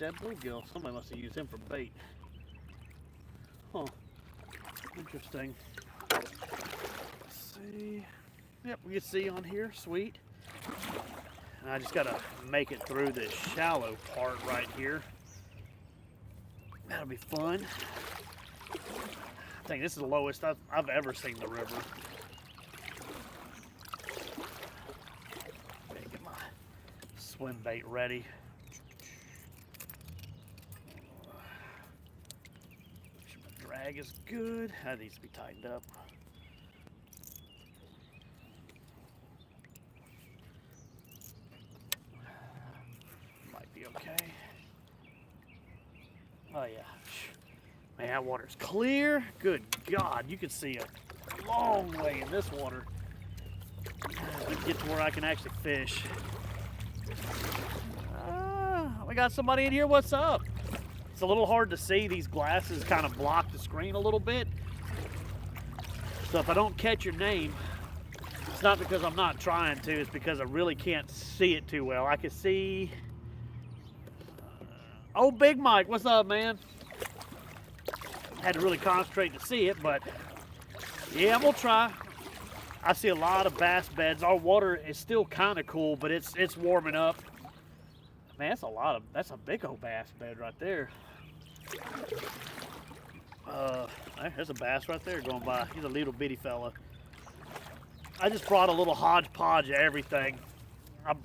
dead bluegill. Somebody must have used him for bait. Huh. Interesting. Let's see. Yep, we can see on here. Sweet. And I just gotta make it through this shallow part right here. That'll be fun. I think this is the lowest I've ever seen the river. Okay, get my swim bait ready. Make sure my drag is good. That needs to be tightened up. Might be okay. Oh yeah. Man, that water's clear. Good God, you can see a long way in this water. Let me get to where I can actually fish. We got somebody in here. What's up? It's a little hard to see. These glasses kind of block the screen a little bit. So if I don't catch your name, it's not because I'm not trying to. It's because I really can't see it too well. I can see... Oh, Big Mike, what's up, man? Had to really concentrate to see it, but yeah, I'm gonna try. I see a lot of bass beds. Our water is still kind of cool, but it's warming up. Man, that's a big old bass bed right there. There's a bass right there going by. He's a little bitty fella. I just brought a little hodgepodge of everything.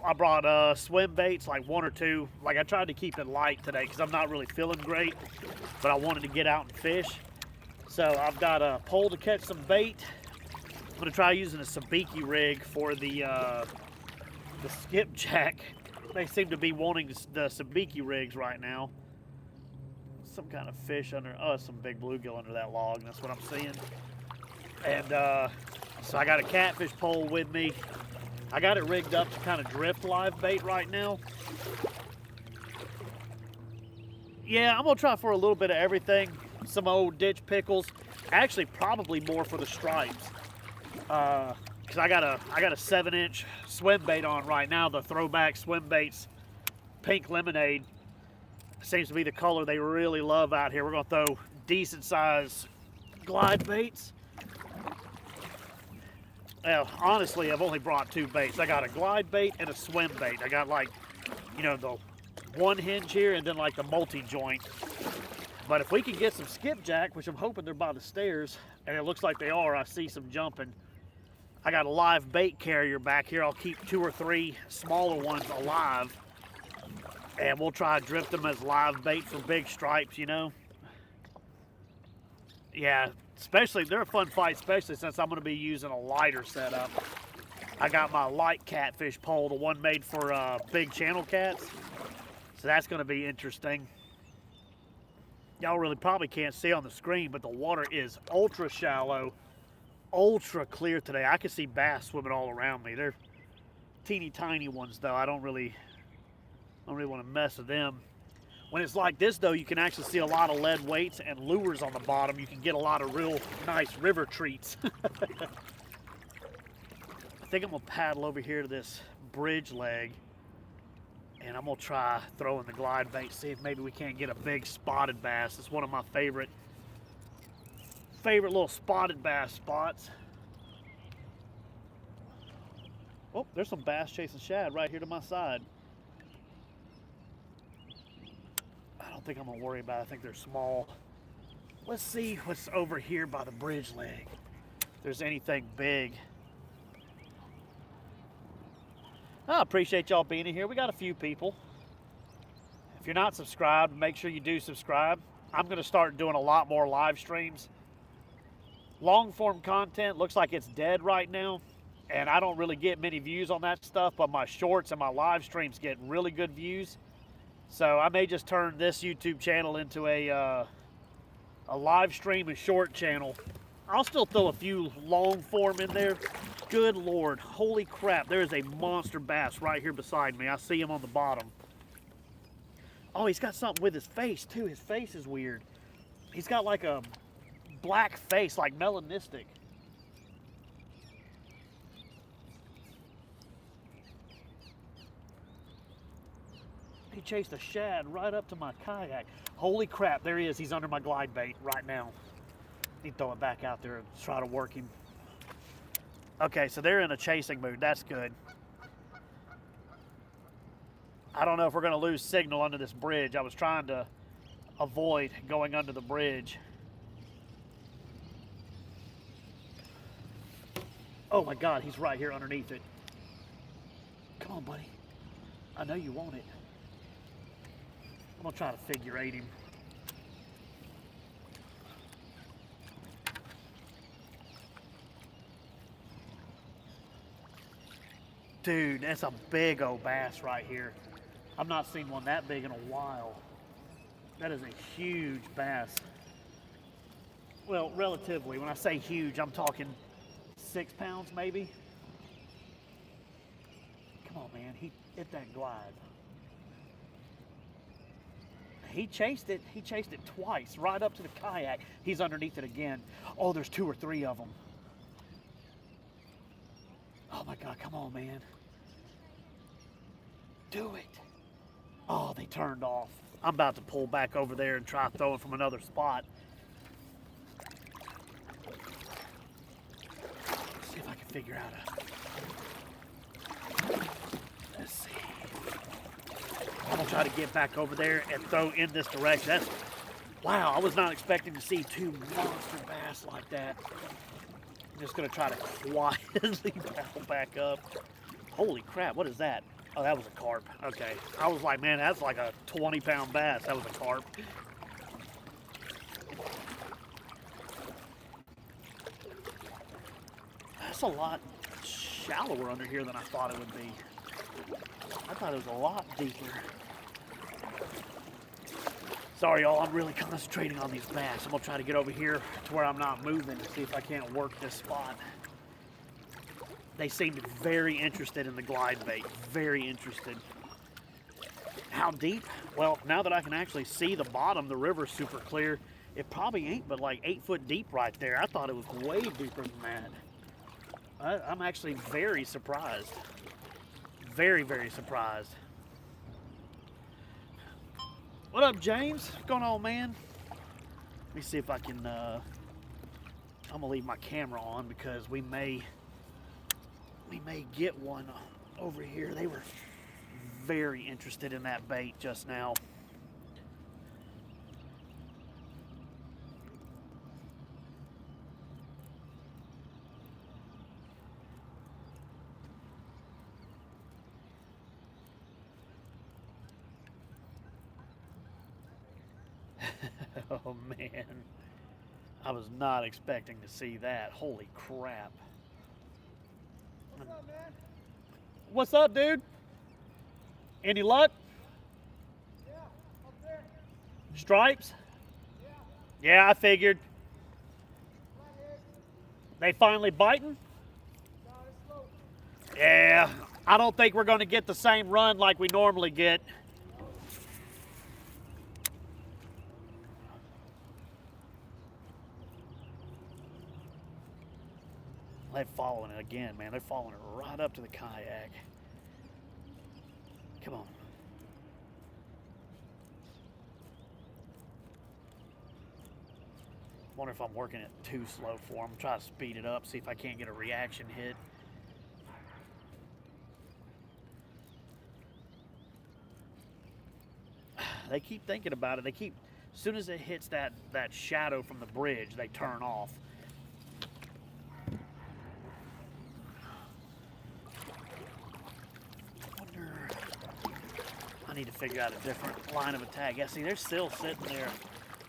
I brought swim baits, like one or two. Like I tried to keep it light today because I'm not really feeling great, but I wanted to get out and fish. So I've got a pole to catch some bait. I'm gonna try using a sabiki rig for the skipjack. They seem to be wanting the sabiki rigs right now. Some kind of fish under, some big bluegill under that log. That's what I'm seeing. And so I got a catfish pole with me. I got it rigged up to kind of drift live bait right now. Yeah, I'm gonna try for a little bit of everything. Some old ditch pickles. Actually, probably more for the stripes. Cause I got a 7-inch swim bait on right now. The throwback swim baits, pink lemonade, seems to be the color they really love out here. We're gonna throw decent size glide baits. Well, honestly, I've only brought 2 baits. I got a glide bait and a swim bait. I got like, you know, the one hinge here and then like the multi-joint. But if we can get some skipjack, which I'm hoping they're by the stairs, and it looks like they are, I see some jumping. I got a live bait carrier back here. I'll keep 2 or 3 smaller ones alive, and we'll try to drift them as live bait for big stripes, you know? Yeah. Especially, they're a fun fight, especially since I'm going to be using a lighter setup. I got my light catfish pole, the one made for big channel cats. So that's going to be interesting. Y'all really probably can't see on the screen, but the water is ultra shallow, ultra clear today. I can see bass swimming all around me. They're teeny tiny ones, though. I don't really want to mess with them. When it's like this, though, you can actually see a lot of lead weights and lures on the bottom. You can get a lot of real nice river treats. I think I'm going to paddle over here to this bridge leg, and I'm going to try throwing the glide bait, see if maybe we can't get a big spotted bass. It's one of my favorite little spotted bass spots. Oh, there's some bass chasing shad right here to my side. I don't think I'm gonna worry about it. I think they're small. Let's see what's over here by the bridge leg. If there's anything big. I appreciate y'all being in here. We got a few people. If you're not subscribed, make sure you do subscribe. I'm gonna start doing a lot more live streams. Long form content looks like it's dead right now, and I don't really get many views on that stuff, but my shorts and my live streams get really good views. So I may just turn this YouTube channel into a live stream and short channel. I'll still throw a few long form in there. Good Lord, holy crap, there is a monster bass right here beside me. I see him on the bottom. Oh, he's got something with his face too. His face is weird. He's got like a black face, like melanistic. He chased a shad right up to my kayak. Holy crap, there he is. He's under my glide bait right now. Need to throw it back out there and try to work him. Okay, so they're in a chasing mood. That's good. I don't know if we're going to lose signal under this bridge. I was trying to avoid going under the bridge. Oh my God, he's right here underneath it. Come on, buddy. I know you want it. I'm going to try to figure eight him. Dude, that's a big old bass right here. I've not seen one that big in a while. That is a huge bass. Well, relatively. When I say huge, I'm talking 6 pounds maybe. Come on, man. He hit that glide. He chased it. He chased it twice, right up to the kayak. He's underneath it again. Oh, there's 2 or 3 of them. Oh my God, come on, man. Do it. Oh, they turned off. I'm about to pull back over there and try throwing from another spot. Let's see if I can figure out let's see. I'm gonna try to get back over there and throw in this direction. Wow, I was not expecting to see 2 monster bass like that. I'm just gonna try to quietly paddle back up. Holy crap, what is that? Oh, that was a carp. Okay. I was like, man, that's like a 20-pound bass. That was a carp. That's a lot shallower under here than I thought it would be. I thought it was a lot deeper. Sorry, y'all. I'm really concentrating on these bass. I'm going to try to get over here to where I'm not moving and see if I can't work this spot. They seemed very interested in the glide bait. Very interested. How deep? Well, now that I can actually see the bottom, the river's super clear. It probably ain't but like 8 foot deep right there. I thought it was way deeper than that. I'm actually very surprised. Very, very surprised. What up, James? What's going on, man? Let me see if I can, I'm gonna leave my camera on because we may get one over here. They were very interested in that bait just now. Oh man, I was not expecting to see that. Holy crap. What's up, man? What's up, dude? Any luck? Yeah, up there. Stripes? Yeah. Yeah, I figured. Flatheads. They finally biting? No, it's slow. Yeah, I don't think we're going to get the same run like we normally get. They're following it again, man. They're following it right up to the kayak. Come on. Wonder if I'm working it too slow for them. Try to speed it up, see if I can't get a reaction hit. They keep thinking about it. They keep, as soon as it hits that shadow from the bridge, they turn off. I need to figure out a different line of attack. Yeah, see, they're still sitting there.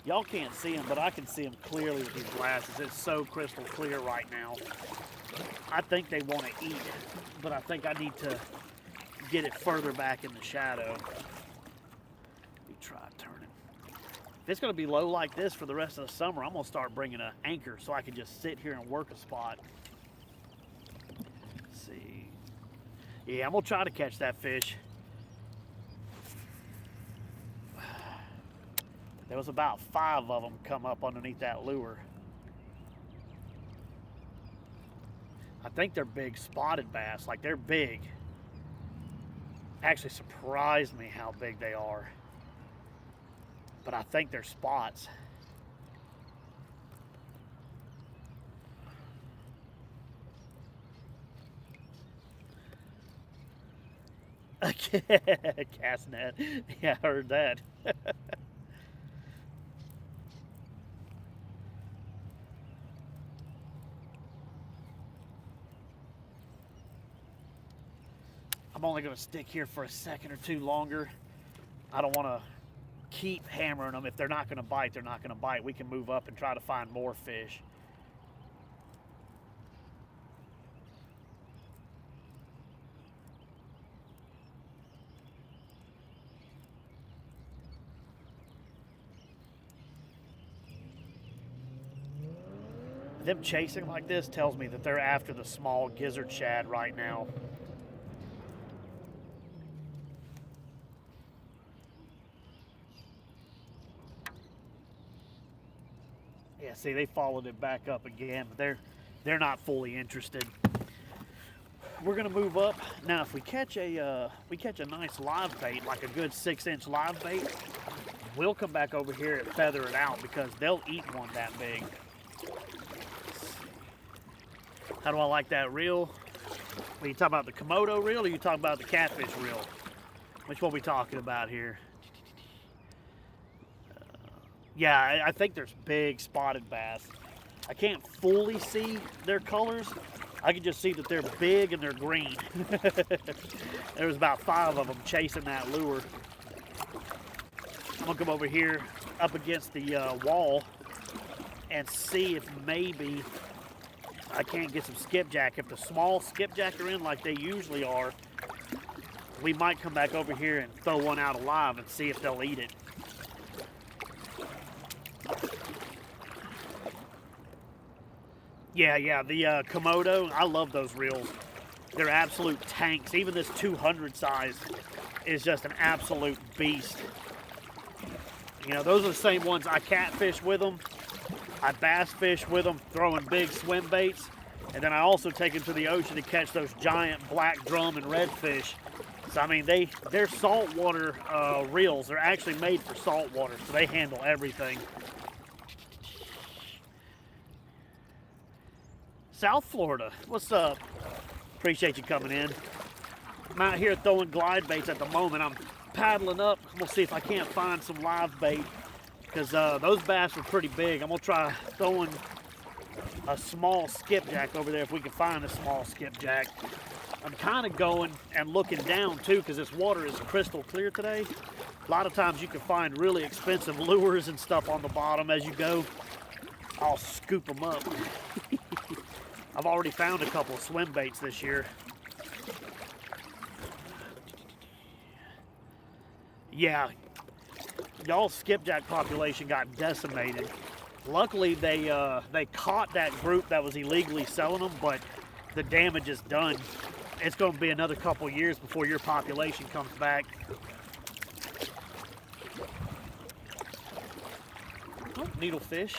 Y'all can't see them, but I can see them clearly with these glasses. It's so crystal clear right now. I think they want to eat, but I think I need to get it further back in the shadow. Let me try turning. If it's going to be low like this for the rest of the summer, I'm going to start bringing an anchor so I can just sit here and work a spot. Let's see. Yeah, I'm going to try to catch that fish. There was about 5 of them come up underneath that lure. I think they're big spotted bass, like they're big. Actually surprised me how big they are. But I think they're spots. Cast net. Yeah, I heard that. I'm only going to stick here for a second or two longer. I don't want to keep hammering them. If they're not going to bite, they're not going to bite. We can move up and try to find more fish. Them chasing like this tells me that they're after the small gizzard shad right now. Yeah, see, they followed it back up again, but they're not fully interested. We're gonna move up now. If we catch a nice live bait, like a good 6-inch live bait, we'll come back over here and feather it out because they'll eat one that big. How do I like that reel? Are you talking about the Komodo reel, or are you talking about the catfish reel? Which one are we talking about here? Yeah, I think there's big spotted bass. I can't fully see their colors. I can just see that they're big and they're green. There was about 5 of them chasing that lure. I'm gonna come over here up against the wall and see if maybe I can't get some skipjack. If the small skipjack are in like they usually are, we might come back over here and throw one out alive and see if they'll eat it. Yeah, the Komodo, I love those reels. They're absolute tanks. Even this 200 size is just an absolute beast. You know, those are the same ones I catfish with them. I bass fish with them, throwing big swim baits. And then I also take them to the ocean to catch those giant black drum and redfish. So, I mean, they're saltwater reels. They're actually made for saltwater, so they handle everything. South Florida, what's up? Appreciate you coming in. I'm out here throwing glide baits at the moment. I'm paddling up. We'll see if I can't find some live bait because those bass were pretty big. I'm gonna try throwing a small skipjack over there if we can find a small skipjack. I'm kind of going and looking down too because this water is crystal clear today. A lot of times you can find really expensive lures and stuff on the bottom as you go. I'll scoop them up. I've already found a couple of swim baits this year. Yeah, y'all's skipjack population got decimated. Luckily, they caught that group that was illegally selling them, but the damage is done. It's going to be another couple years before your population comes back. Oh, needlefish.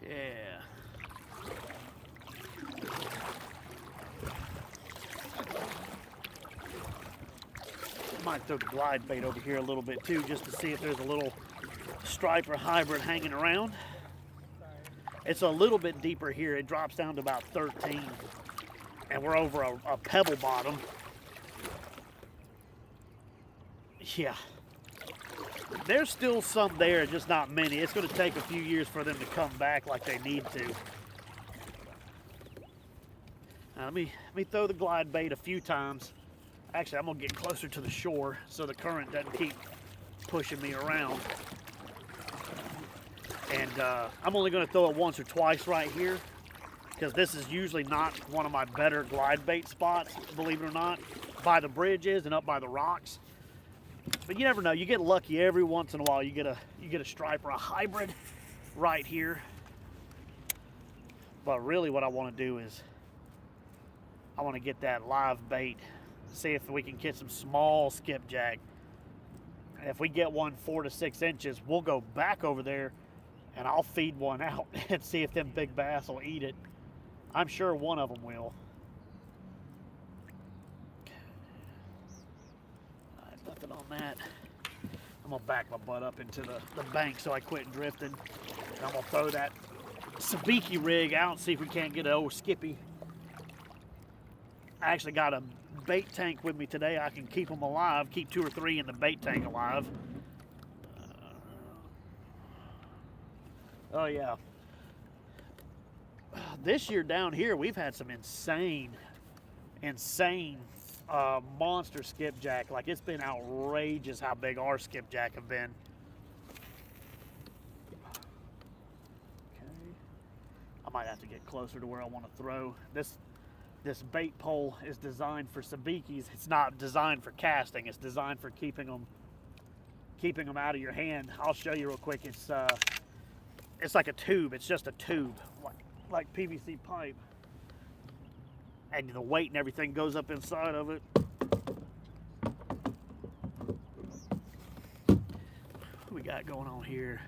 Yeah. Might throw the glide bait over here a little bit too, just to see if there's a little striper hybrid hanging around. It's a little bit deeper here. It drops down to about 13, and we're over a pebble bottom. Yeah. There's still some there, just not many. It's going to take a few years for them to come back like they need to. Now, let me throw the glide bait a few times. Actually, I'm going to get closer to the shore so the current doesn't keep pushing me around. And I'm only going to throw it once or twice right here because this is usually not one of my better glide bait spots, believe it or not. By the bridges and up by the rocks. But you never know. You get lucky every once in a while. You get a striper, a hybrid right here. But really what I want to do is I want to get that live bait. See if we can get some small skipjack. And if we get one 4 to 6 inches, we'll go back over there and I'll feed one out and see if them big bass will eat it. I'm sure one of them will. All right, nothing on that. I'm gonna back my butt up into the bank so I quit drifting. And I'm gonna throw that sabiki rig out and see if we can't get an old skippy. I actually got a bait tank with me today. I can keep them alive, keep 2 or 3 in the bait tank alive. Oh yeah. This year down here, we've had some insane monster skipjack. Like, it's been outrageous how big our skipjack have been. Okay. I might have to get closer to where I want to throw. This bait pole is designed for sabikis. It's not designed for casting. It's designed for keeping them out of your hand. I'll show you real quick. It's like a tube. It's just a tube, like PVC pipe. And the weight and everything goes up inside of it. What we got going on here?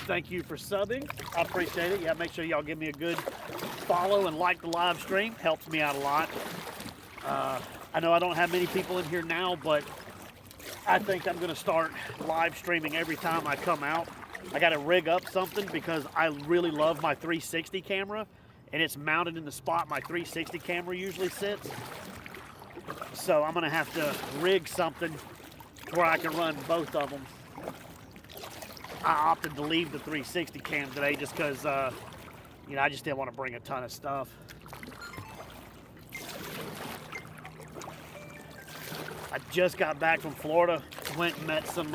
Thank you for subbing. I appreciate it. Yeah, make sure y'all give me a good follow and like the live stream. Helps me out a lot. I know I don't have many people in here now, but I think I'm going to start live streaming every time I come out. I got to rig up something because I really love my 360 camera, and it's mounted in the spot my 360 camera usually sits. So I'm going to have to rig something where I can run both of them. I opted to leave the 360 cam today just because, you know, I just didn't want to bring a ton of stuff. I just got back from Florida, went and met some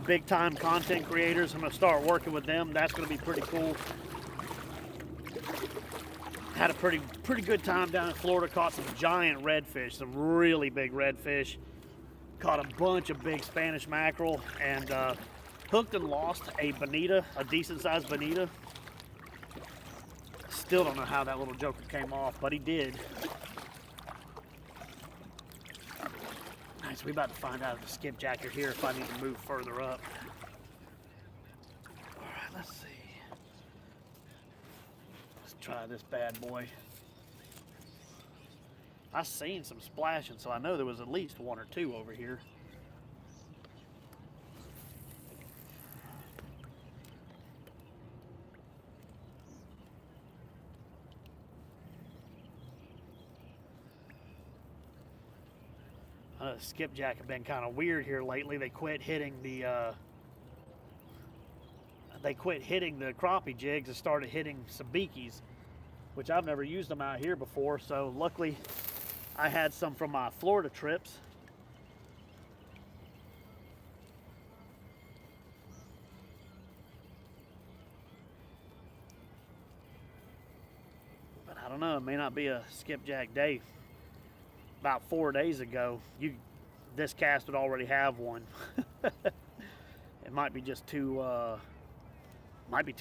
big time content creators. I'm gonna start working with them. That's gonna be pretty cool. Had a pretty good time down in Florida. Caught some giant redfish, some really big redfish. Caught a bunch of big Spanish mackerel, and hooked and lost a bonita, a decent sized bonita. Still don't know how that little joker came off, but he did. Nice, we about to find out if the skipjack are here, if I need to move further up. All right, let's see. Let's try this bad boy. I seen some splashing, so I know there was at least 1 or 2 over here. Skipjack have been kind of weird here lately. They quit hitting the crappie jigs and started hitting sabikis, which I've never used them out here before. So luckily, I had some from my Florida trips. But I don't know. It may not be a skipjack day. About 4 days ago, this cast would already have one. It might be just too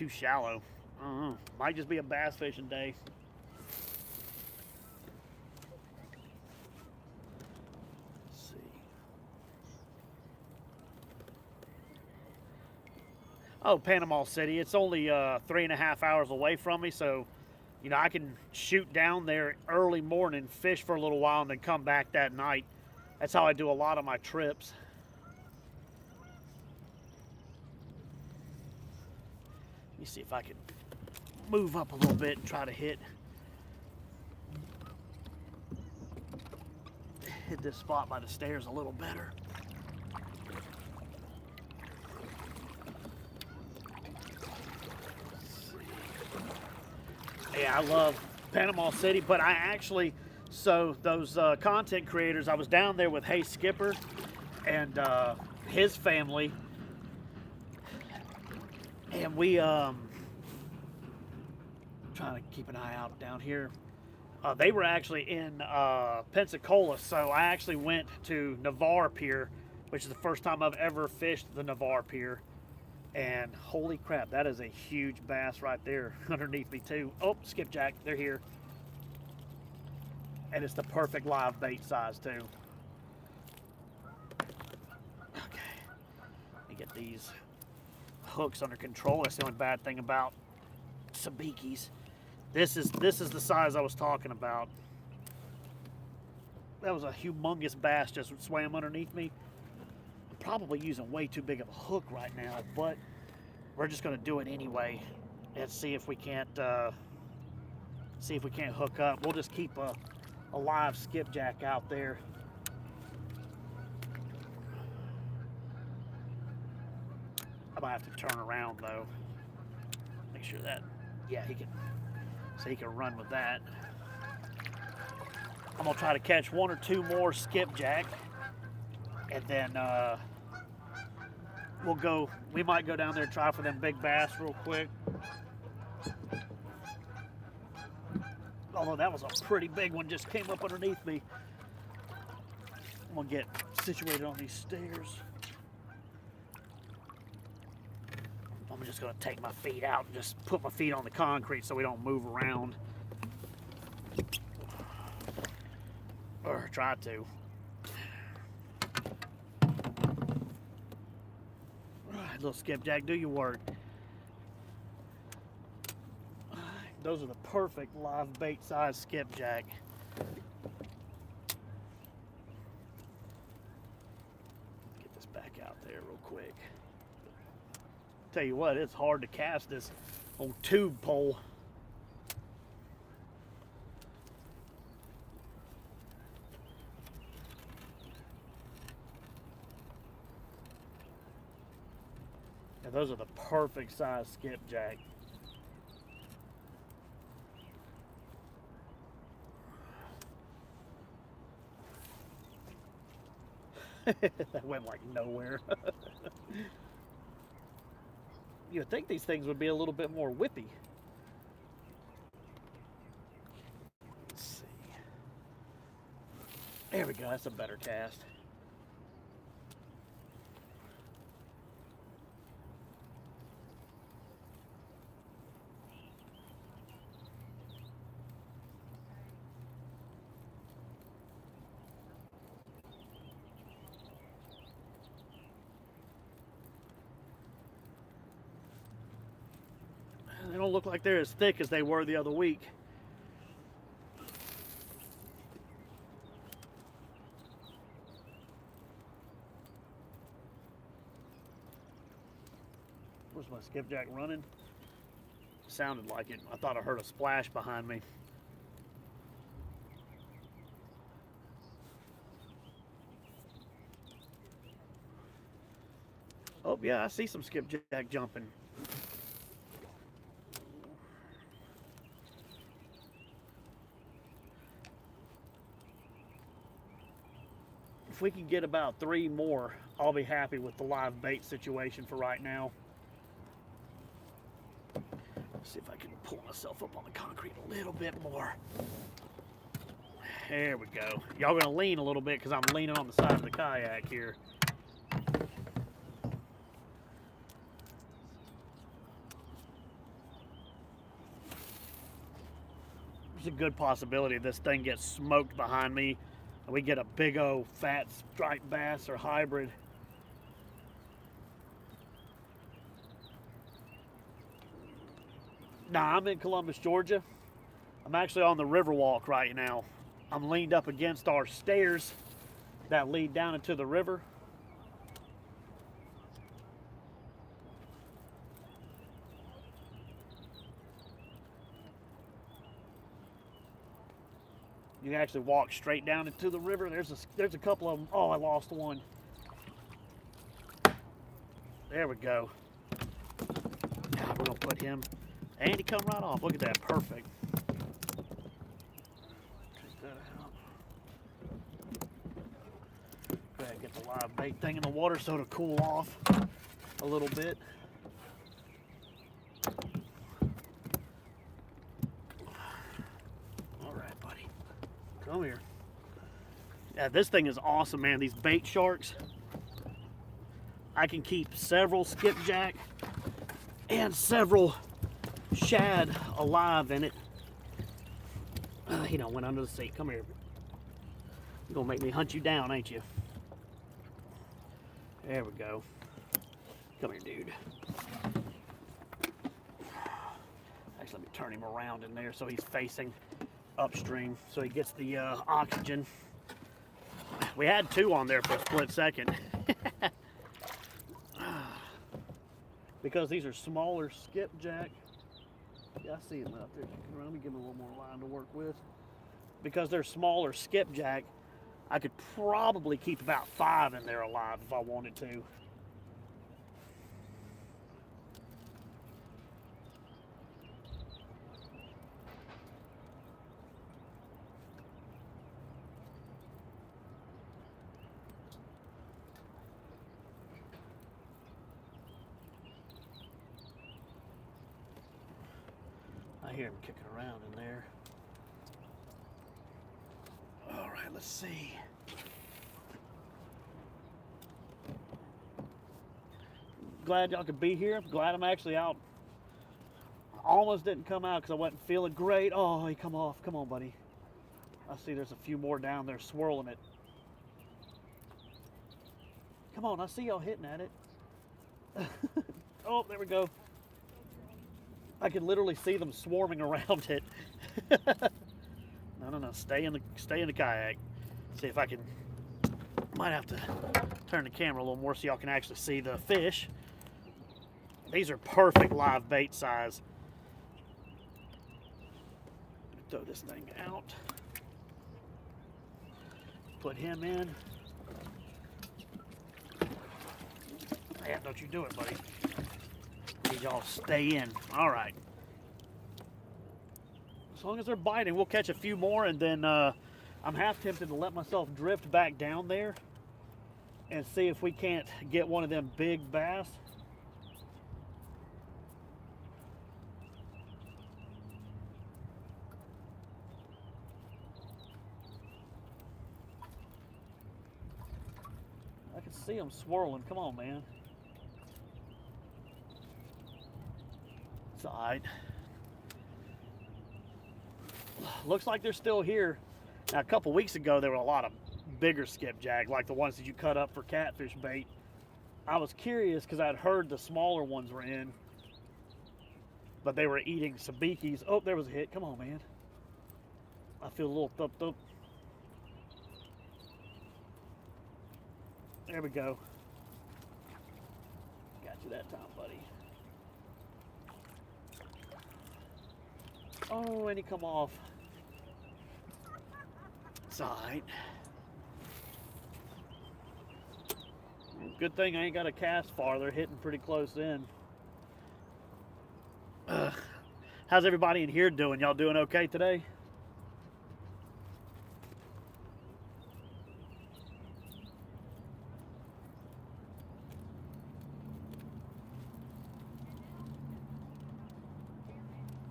shallow. I don't know. Might just be a bass fishing day. Let's see. Oh, Panama City. It's only 3.5 hours away from me, so you know I can shoot down there early morning, fish for a little while, and then come back that night. That's how I do a lot of my trips. Let me see if I can move up a little bit and try to hit this spot by the stairs a little better. Yeah, I love Panama City, but I actually, so those content creators, I was down there with Hey Skipper and his family, and we trying to keep an eye out down here. They were actually in Pensacola, so I actually went to Navarre Pier, which is the first time I've ever fished the Navarre Pier. And holy crap, that is a huge bass right there underneath me too. Oh, skipjack, they're here. And it's the perfect live bait size too. Okay, these hooks under control. That's the only bad thing about sabikis. This is the size I was talking about. That was a humongous bass just swam underneath me. I'm probably using way too big of a hook right now, but we're just going to do it anyway and see if we can't hook up. We'll just keep a live skipjack out there. I might have to turn around though. Make sure that, yeah, he can run with that. I'm gonna try to catch one or two more skipjack, and then we might go down there and try for them big bass real quick. Although that was a pretty big one, just came up underneath me. I'm gonna get situated on these stairs. I'm just gonna take my feet out and just put my feet on the concrete so we don't move around. Or try to. Alright, little skipjack, do your work. Those are the perfect live bait size skipjack. Get this back out there real quick. Tell you what, it's hard to cast this on tube pole. And those are the perfect size skipjack. That went like nowhere. You would think these things would be a little bit more whippy. Let's see. There we go, that's a better cast. They don't look like they're as thick as they were the other week. Where's my skipjack running? Sounded like it. I thought I heard a splash behind me. Oh yeah, I see some skipjack jumping. If we can get about 3 more, I'll be happy with the live bait situation for right now. Let's see if I can pull myself up on the concrete a little bit more. There we go. Y'all gonna lean a little bit because I'm leaning on the side of the kayak here. There's a good possibility this thing gets smoked behind me and we get a big old fat striped bass or hybrid. Nah, I'm in Columbus, Georgia. I'm actually on the Riverwalk right now. I'm leaned up against our stairs that lead down into the river. You can actually walk straight down into the river. There's a couple of them. Oh, I lost one. There we go. Now we're gonna put him. And he come right off. Look at that, perfect. Take that out. Go ahead and get the live bait thing in the water so it'll cool off a little bit. All right, buddy. Come here. Yeah, this thing is awesome, man. These bait sharks. I can keep several skipjack and several shad alive in it. He done went under the seat. Come here. You're gonna make me hunt you down, ain't you? There we go. Come here, dude. Actually, let me turn him around in there so he's facing upstream so he gets the oxygen. We had two on there for a split second. Because these are smaller skipjack. Yeah, I see him out there. Let me give him a little more line to work with. Because they're smaller skipjack, I could probably keep about 5 in there alive if I wanted to. I hear him kicking around in there. All right, let's see. Glad y'all could be here. Glad I'm actually out. Almost didn't come out because I wasn't feeling great. Oh, he come off. Come on, buddy. I see there's a few more down there swirling it. Come on, I see y'all hitting at it. Oh, there we go. I can literally see them swarming around it. No. Stay in the kayak. See if I can. Might have to turn the camera a little more so y'all can actually see the fish. These are perfect live bait size. Throw this thing out. Put him in. Yeah, don't you do it, buddy. Need y'all to stay in. All right. As long as they're biting, we'll catch a few more, and then I'm half tempted to let myself drift back down there and see if we can't get one of them big bass. I can see them swirling. Come on, man. It's all right. Looks like they're still here. Now, a couple weeks ago, there were a lot of bigger skipjack, like the ones that you cut up for catfish bait. I was curious because I'd heard the smaller ones were in, but they were eating sabikis. Oh, there was a hit. Come on, man. I feel a little thup. There we go. Got you that time, buddy. Oh, and he come off. It's all right. Good thing I ain't got to cast far. They're hitting pretty close in. How's everybody in here doing? Y'all doing okay today?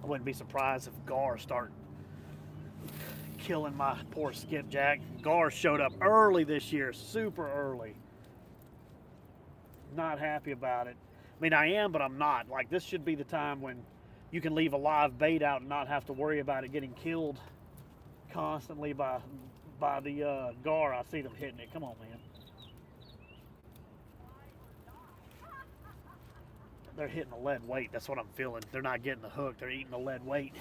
I wouldn't be surprised if Gar start killing my poor skipjack. Gar showed up early this year, super early. Not happy about it. I mean, I am, but I'm not. Like, this should be the time when you can leave a live bait out and not have to worry about it getting killed constantly by the gar. I see them hitting it. Come on, man. They're hitting the lead weight. That's what I'm feeling. They're not getting the hook. They're eating the lead weight.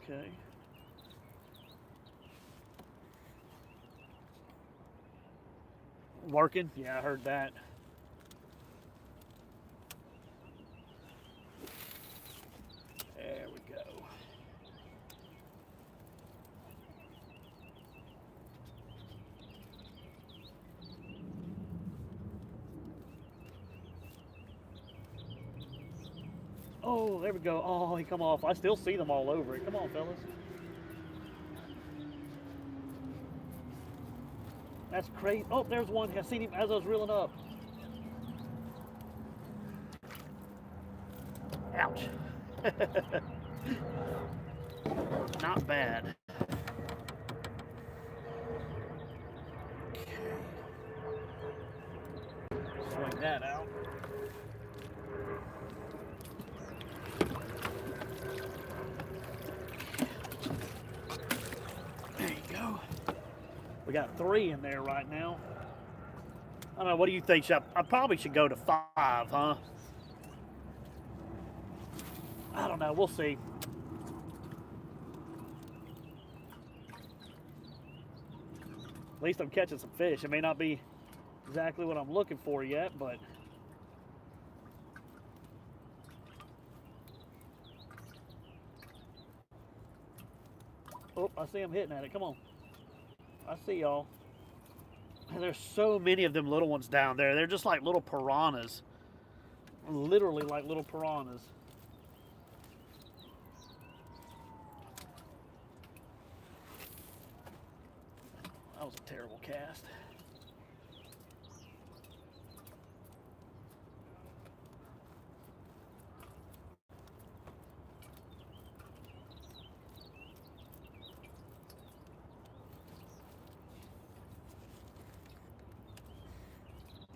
Okay. Working? Yeah, I heard that. There we go. Oh, there we go. Oh, he come off. I still see them all over it. Come on, fellas. That's crazy. Oh, there's one. I seen him as I was reeling up. Ouch. Not bad. Okay. that out. There you go. We got 3 in there right now. I don't know, what do you think? I probably should go to 5, huh? I don't know, we'll see. At least I'm catching some fish. It may not be exactly what I'm looking for yet, but oh, I see him hitting at it. Come on. I see y'all. And there's so many of them little ones down there. They're just like little piranhas. Literally like little piranhas. That was a terrible cast.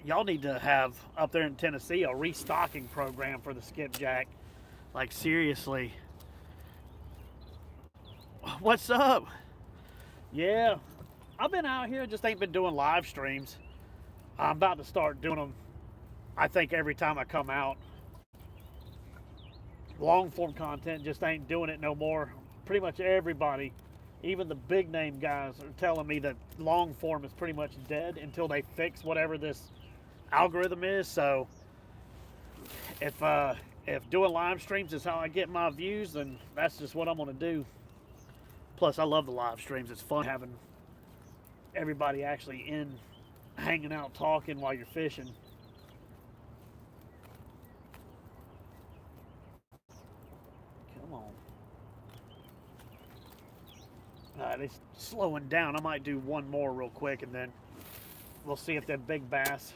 Y'all need to have up there in Tennessee a restocking program for the skipjack. Like, seriously. What's up? Yeah, I've been out here, just ain't been doing live streams. I'm about to start doing them, I think, every time I come out. Long form content, just ain't doing it no more. Pretty much everybody, even the big name guys, are telling me that long form is pretty much dead until they fix whatever this algorithm is. So if doing live streams is how I get my views, then that's just what I'm gonna do. Plus, I love the live streams. It's fun having everybody actually in, hanging out, talking while you're fishing. Come on. Alright, it's slowing down. I might do one more real quick, and then we'll see if that big bass.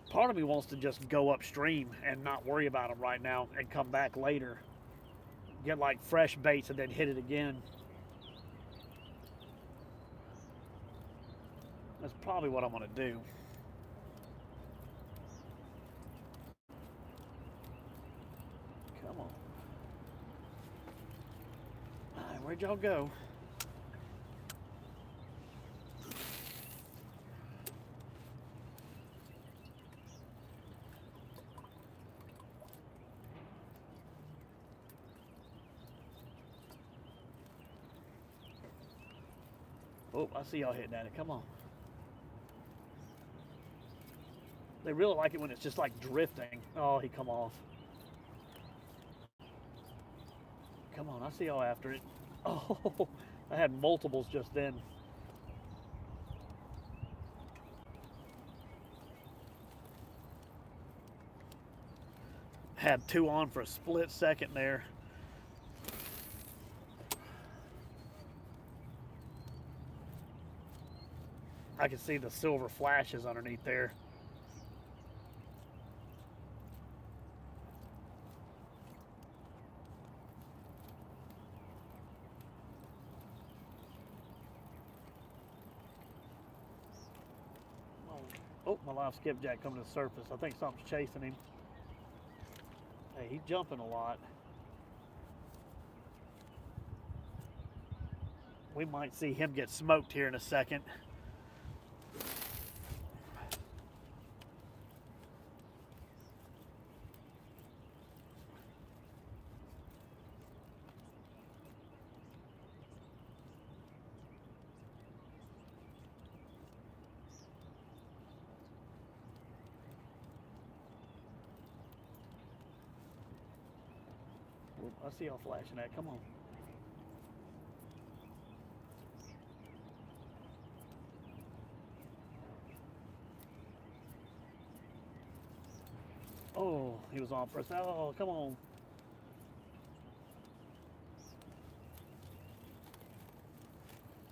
Part of me wants to just go upstream and not worry about them right now and come back later. Get like fresh baits and then hit it again. That's probably what I'm gonna do. Come on. All right, where'd y'all go? Oh, I see y'all hitting at it. Come on. They really like it when it's just like drifting. Oh, he come off. Come on, I see y'all after it. Oh, I had multiples just then. Had 2 on for a split second there. I can see the silver flashes underneath there. Oh, my live skipjack coming to the surface. I think something's chasing him. Hey, he's jumping a lot. We might see him get smoked here in a second. I see y'all flashing that. Come on. Oh, he was on for us. Oh, come on.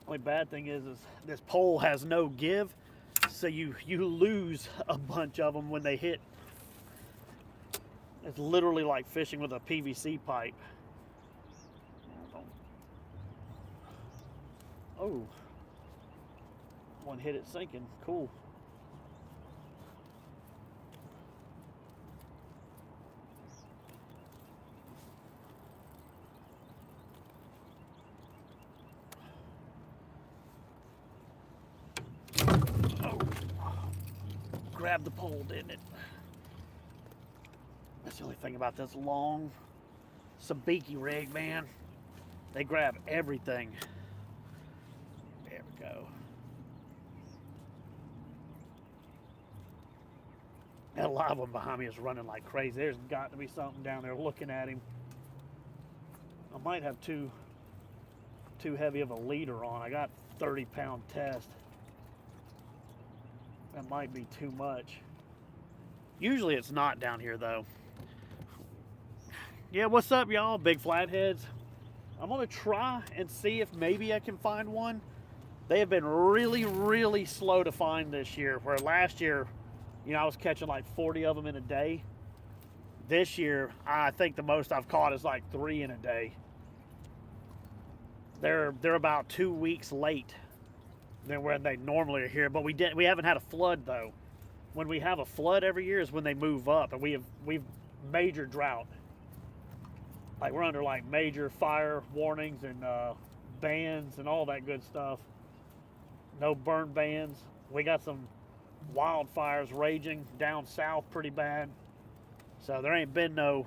Only bad thing is this pole has no give, so you lose a bunch of them when they hit. It's literally like fishing with a PVC pipe. Oh, one hit it sinking. Cool. Grabbed the pole, didn't it? That's the only thing about this long sabiki rig, man. They grab everything. There we go. That live one behind me is running like crazy. There's got to be something down there looking at him. I might have too heavy of a leader on. I got 30-pound test. That might be too much. Usually it's not down here though. Yeah, what's up y'all, big flatheads? I'm gonna try and see if maybe I can find one. They have been really slow to find this year, where last year, you know, I was catching like 40 of them in a day. This year, I think the most I've caught is like 3 in a day. They're about 2 weeks late than where they normally are here, but we haven't had a flood though. When we have a flood every year is when they move up, and we've major drought. Like we're under like major fire warnings and bans and all that good stuff. No burn bans. We got some wildfires raging down south pretty bad. So there ain't been no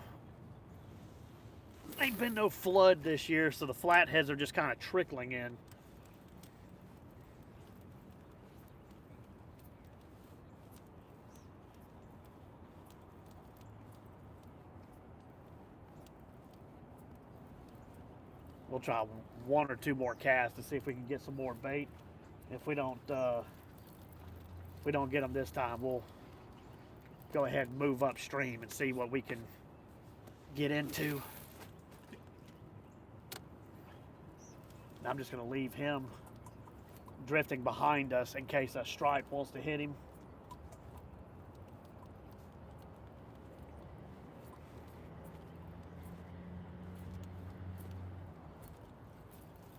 flood this year, so the flatheads are just kind of trickling in. We'll try 1 or 2 more casts to see if we can get some more bait. If we don't get them this time, we'll go ahead and move upstream and see what we can get into. I'm just going to leave him drifting behind us in case a stripe wants to hit him.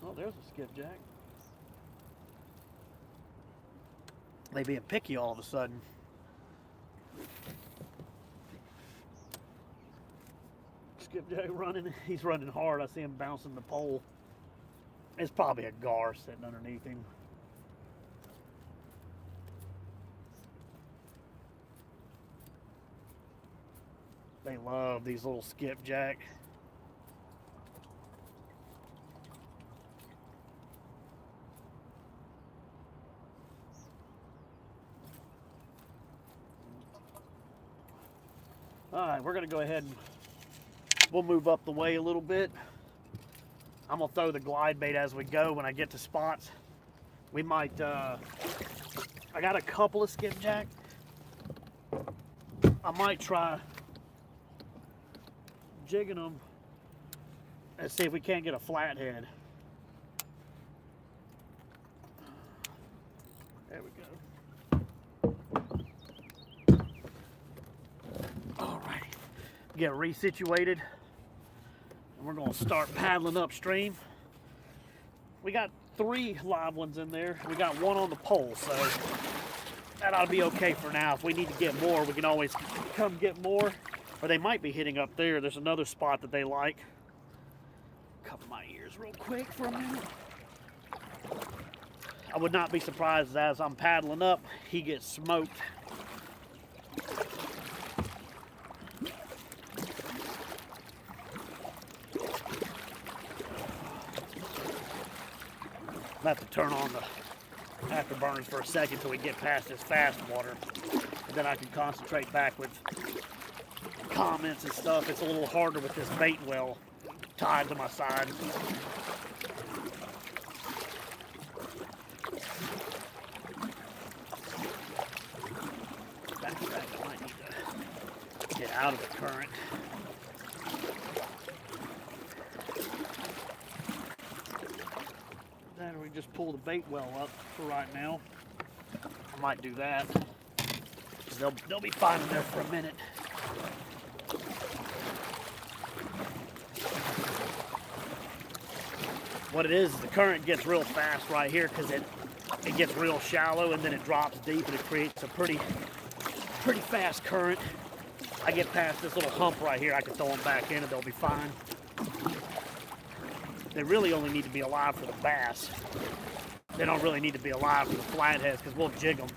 Oh, there's a skipjack. They being picky all of a sudden. Skipjack running. He's running hard. I see him bouncing the pole. It's probably a gar sitting underneath him. They love these little skipjack. All right, we're gonna go ahead and we'll move up the way a little bit. I'm gonna throw the glide bait as we go when I get to spots. We might, I got a couple of skipjack. I might try jigging them and see if we can't get a flathead. There we go. Get resituated, and we're going to start paddling upstream. We got 3 live ones in there. We got 1 on the pole, so that ought to be okay for now. If we need to get more, we can always come get more, or they might be hitting up there. There's another spot that they like. Cover my ears real quick for a minute. I would not be surprised as I'm paddling up, he gets smoked. I have to turn on the afterburners for a second till we get past this fast water. And then I can concentrate back with comments and stuff. It's a little harder with this bait well tied to my side. Backtrack, I might need to get out of the current. Then we just pull the bait well up for right now. I might do that. They'll be fine in there for a minute. What it is the current gets real fast right here because it gets real shallow and then it drops deep and it creates a pretty fast current. I get past this little hump right here, I can throw them back in and they'll be fine. They really only need to be alive for the bass. They don't really need to be alive for the flatheads because we'll jig them.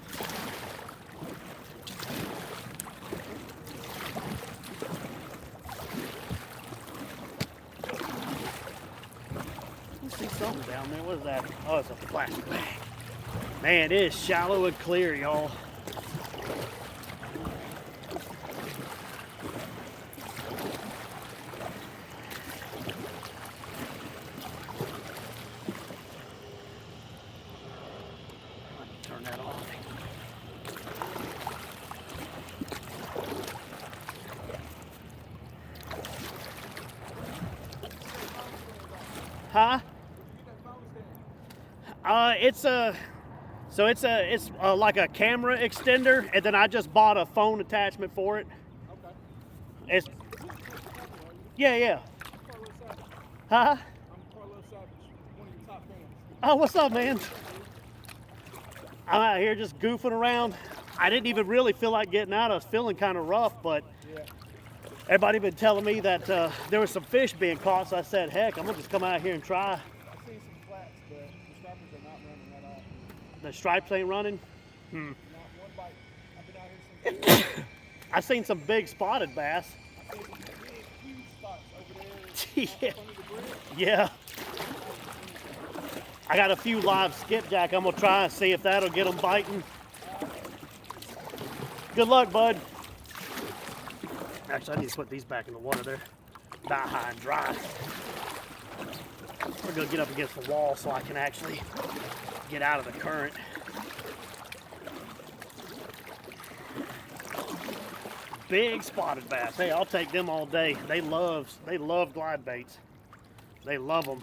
I see something down there. What is that? Oh, it's a plastic bag. Man, it is shallow and clear, y'all. Turn that off. Huh? It's like a camera extender, and then I just bought a phone attachment for it. Okay. It's yeah. Huh? I'm Carlos Savage, one of your top fans. Oh, what's up, man? I'm out here just goofing around. I didn't even really feel like getting out. I was feeling kind of rough, but Yeah. everybody been telling me that there was some fish being caught, so I said, heck, I'm gonna just come out here and try. I've seen some flats, but the stripers are not running at all. The stripes ain't running. Not one bite. I've been out here since. I've seen some big spotted bass. I've seen some big, huge spots over there. Yeah. Under the bridge. Yeah. I got a few live skipjack. I'm gonna try and see if that'll get them biting. Good luck, bud. Actually, I need to put these back in the water. They're about high and dry. We're gonna get up against the wall so I can actually get out of the current. Big spotted bass. Hey, I'll take them all day. They love glide baits. They love them.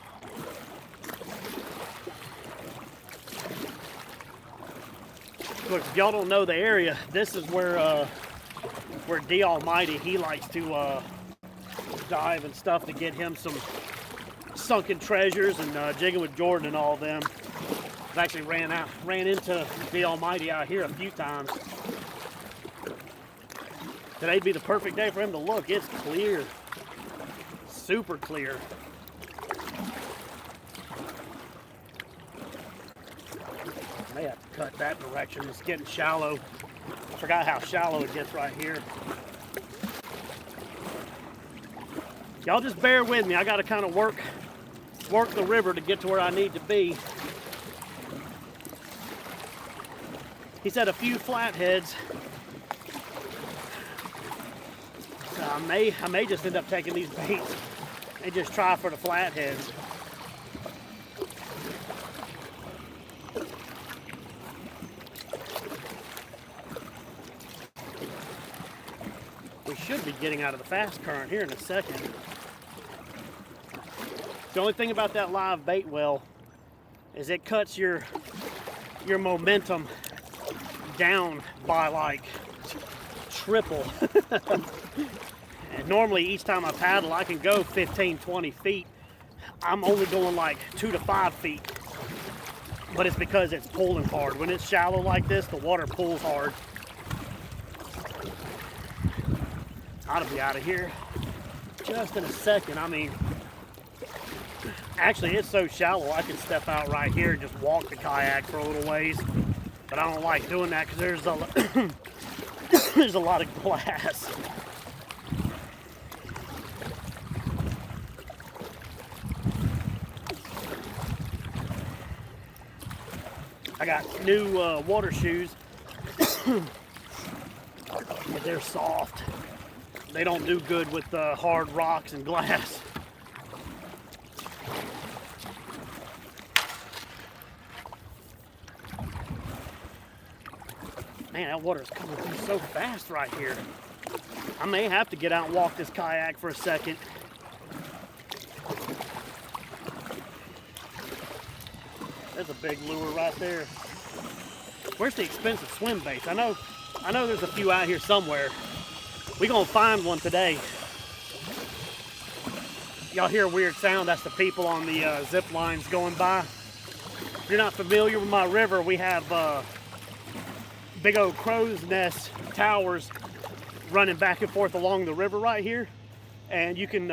Look, if y'all don't know the area, this is where D Almighty, he likes to dive and stuff to get him some sunken treasures, and jigging with Jordan and all them. I've actually ran into D Almighty out here a few times. Today'd be the perfect day for him to look. It's clear, super clear. I may have to cut that direction. It's getting shallow. I forgot how shallow it gets right here. Y'all just bear with me. I got to kind of work the river to get to where I need to be. He said a few flatheads. So I may just end up taking these baits and just try for the flatheads. We should be getting out of the fast current here in a second. The only thing about that live bait well is it cuts your momentum down by like triple. And normally each time I paddle I can go 15, 20 feet. I'm only going like 2 to 5 feet. But it's because it's pulling hard. When it's shallow like this, the water pulls hard. I'll be out of here just in a second. I mean, actually it's so shallow I can step out right here and just walk the kayak for a little ways. But I don't like doing that because there's a lot of glass. I got new water shoes. But they're soft. They don't do good with hard rocks and glass. Man, that water is coming through so fast right here. I may have to get out and walk this kayak for a second. There's a big lure right there. Where's the expensive swim baits? I know there's a few out here somewhere. We're gonna find one today. Y'all hear a weird sound? That's the people on the zip lines going by. If you're not familiar with my river, we have big old crow's nest towers running back and forth along the river right here. And you can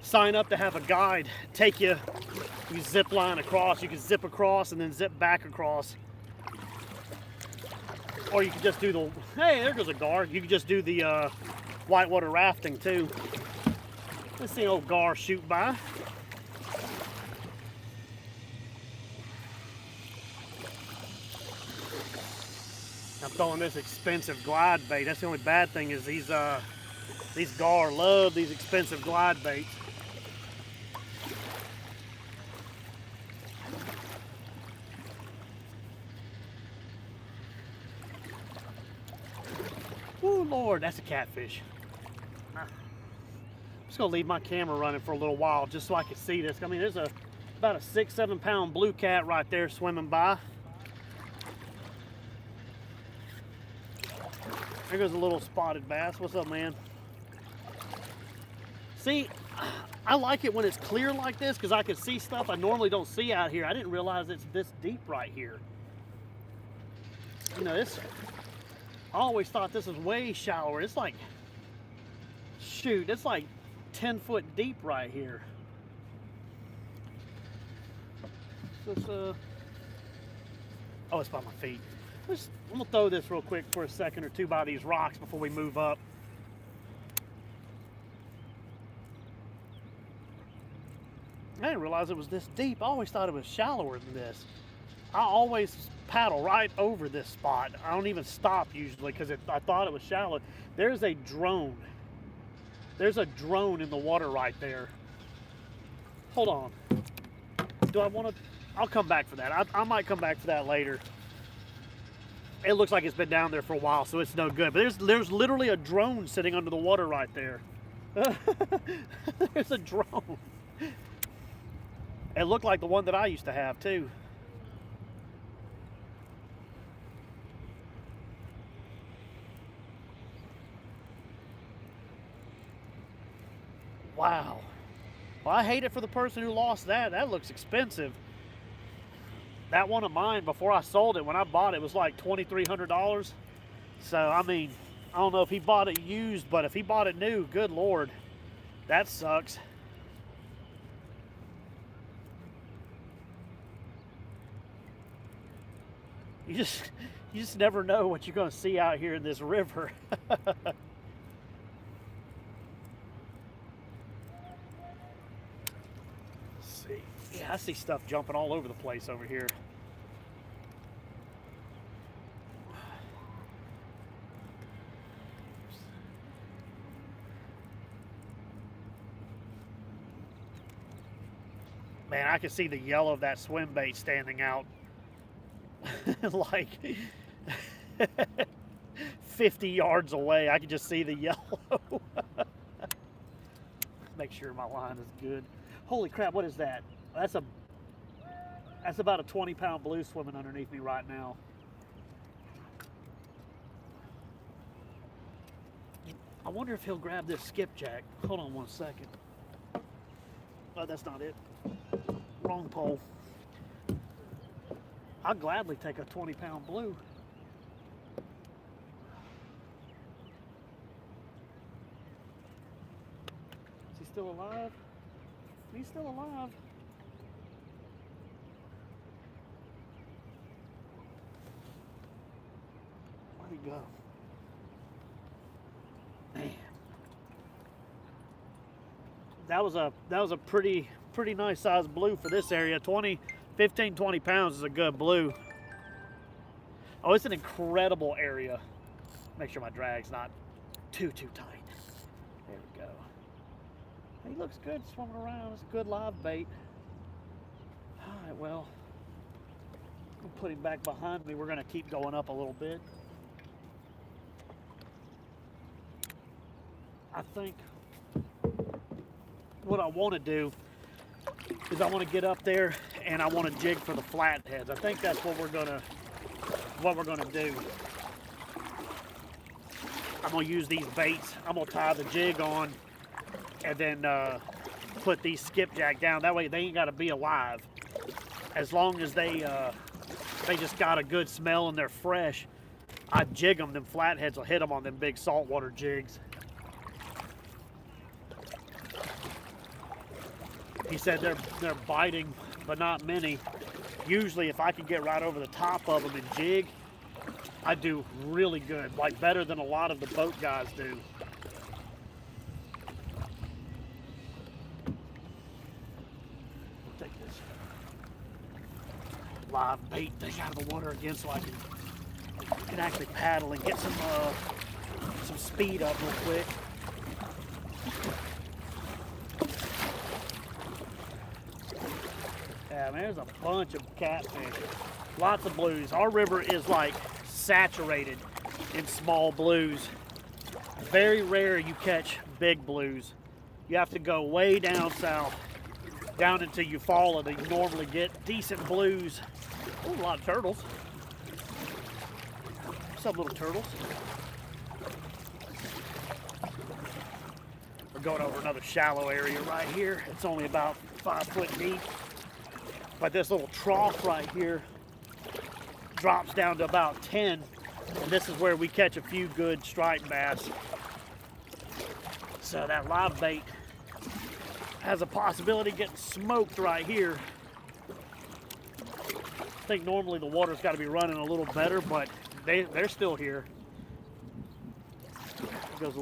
sign up to have a guide take you. You zip line across. You can zip across and then zip back across. Or you can just do the, hey, there goes a gar. You can just do the whitewater rafting too. Let's see old gar shoot by. I'm throwing this expensive glide bait. That's the only bad thing is these gar love these expensive glide baits. Oh Lord, that's a catfish. I'm just gonna leave my camera running for a little while just so I can see this. I mean, there's about a 6-7 pound blue cat right there swimming by. There goes a little spotted bass. What's up, man? See, I like it when it's clear like this because I can see stuff I normally don't see out here. I didn't realize it's this deep right here. You know, this, I always thought this was way shallower. It's like, shoot, it's like 10 foot deep right here. So, oh, it's by my feet. I'm gonna throw this real quick for a second or two by these rocks before we move up. I didn't realize it was this deep. I always thought it was shallower than this. I always paddle right over this spot. I don't even stop usually because I thought it was shallow. There's a drone. There's a drone in the water right there. Hold on. Do I want to? I'll come back for that. I might come back for that later. It looks like it's been down there for a while, so it's no good. But there's literally a drone sitting under the water right there. There's a drone. It looked like the one that I used to have too. Wow. Well, I hate it for the person who lost that. That looks expensive. That one of mine, before I sold it, when I bought it, was like $2,300. So, I mean, I don't know if he bought it used, but if he bought it new, good Lord, that sucks. You just never know what you're going to see out here in this river. Let's see. Yeah, I see stuff jumping all over the place over here. Man, I can see the yellow of that swim bait standing out like 50 yards away. I can just see the yellow. Make sure my line is good. Holy crap, what is that? That's about a 20-pound blue swimming underneath me right now. I wonder if he'll grab this skipjack. Hold on one second. Oh, that's not it. Wrong pole. I'll gladly take a 20-pound blue. Is he still alive? He's still alive. Where'd he go? Man. That was a pretty nice sized blue for this area. 15, 20 pounds is a good blue. Oh, it's an incredible area. Make sure my drag's not too tight. There we go. He looks good swimming around. It's a good live bait. All right, well, I'll put him back behind me. We're going to keep going up a little bit. I think what I want to do is I want to get up there and I want to jig for the flatheads. I think that's what we're gonna do. I'm gonna use these baits. I'm gonna tie the jig on and then put these skipjack down. That way they ain't gotta be alive. As long as they just got a good smell and they're fresh, I jig them. Them flatheads will hit them on them big saltwater jigs. He said they're biting, but not many. Usually if I could get right over the top of them and jig, I do really good, like better than a lot of the boat guys do. Take this live bait thing out of the water again so I can actually paddle and get some speed up real quick. Yeah, man, there's a bunch of catfish. Lots of blues. Our river is like saturated in small blues. Very rare you catch big blues. You have to go way down south, down into Eufaula to normally get decent blues. Ooh, a lot of turtles. Some little turtles. We're going over another shallow area right here. It's only about 5 foot deep. But this little trough right here drops down to about 10. And this is where we catch a few good striped bass. So that live bait has a possibility of getting smoked right here. I think normally the water's got to be running a little better, but they're still here. Goes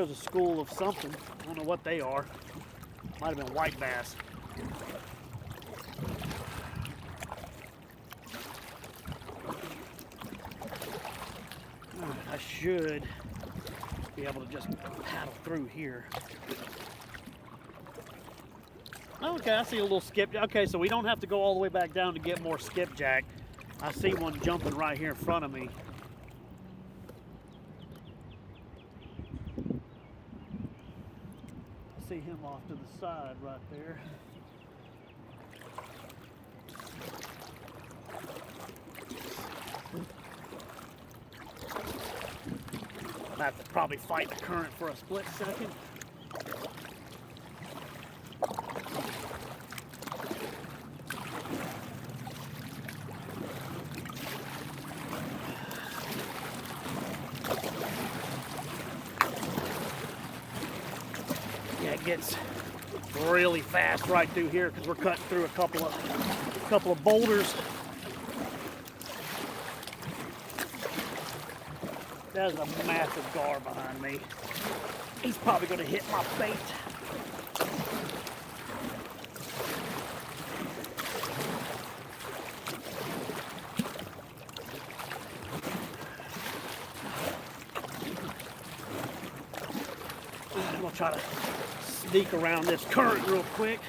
a school of something. I don't know what they are. Might have been white bass. I should be able to just paddle through here. Okay, I see a little skip. Okay, so we don't have to go all the way back down to get more skipjack. I see one jumping right here in front of me. I see him off to the side right there. I have to probably fight the current for a split second. Yeah, it gets really fast right through here because we're cutting through a couple of boulders. There's a massive gar behind me. He's probably going to hit my bait. I'm going to try to sneak around this current real quick.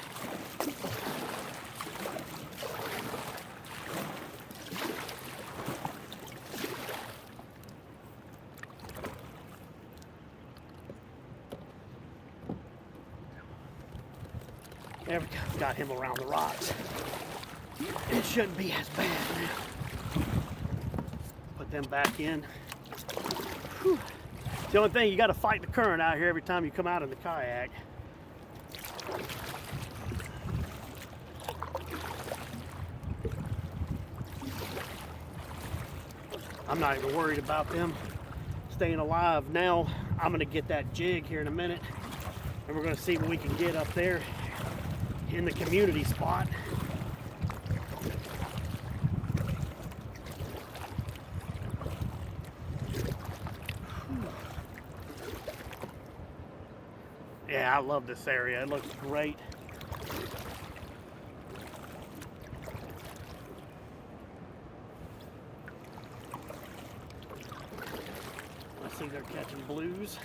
There we go. Got him around the rocks. It shouldn't be as bad now. Put them back in. Whew. The only thing, you got to fight the current out here every time you come out in the kayak. I'm not even worried about them staying alive. Now I'm going to get that jig here in a minute, and we're going to see what we can get up there in the community spot. Yeah, I love this area. It looks great. I see they're catching blues.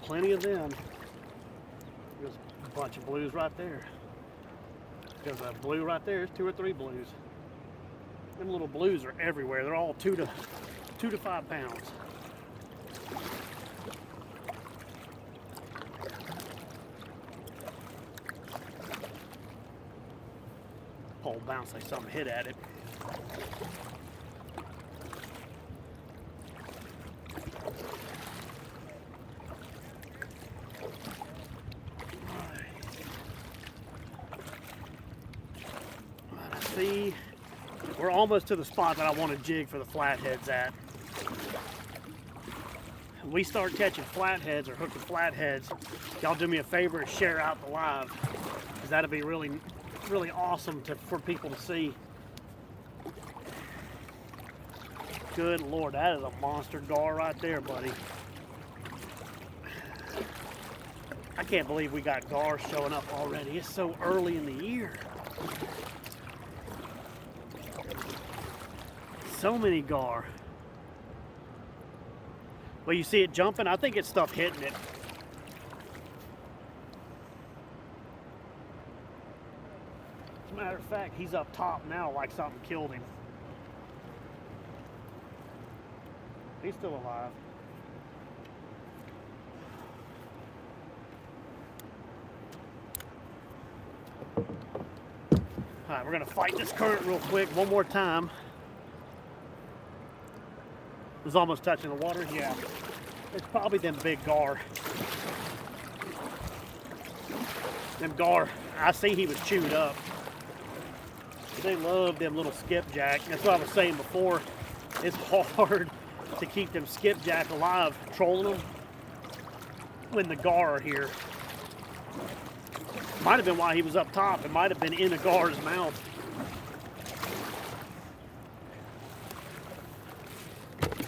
Plenty of them. There's a bunch of blues right there. There's a blue right there. There's 2 or 3 blues. Them little blues are everywhere. They're all 2 to 5 pounds. Pole bounce like something hit at it. See, we're almost to the spot that I want to jig for the flatheads at. we start catching flatheads or hooking flatheads, y'all do me a favor and share out the live, because that'd be really, really awesome for people to see. Good Lord, that is a monster gar right there, buddy. I can't believe we got gars showing up already. It's so early in the year. So many gar. Well, you see it jumping? I think it's stuff hitting it. As a matter of fact, he's up top now like something killed him. He's still alive. All right, we're gonna fight this current real quick one more time. It was almost touching the water. Yeah, it's probably them big gar. Them gar, I see he was chewed up. They love them little skipjack. That's what I was saying before. It's hard to keep them skipjack alive, trolling them when the gar are here. Might have been why he was up top. It might have been in a gar's mouth.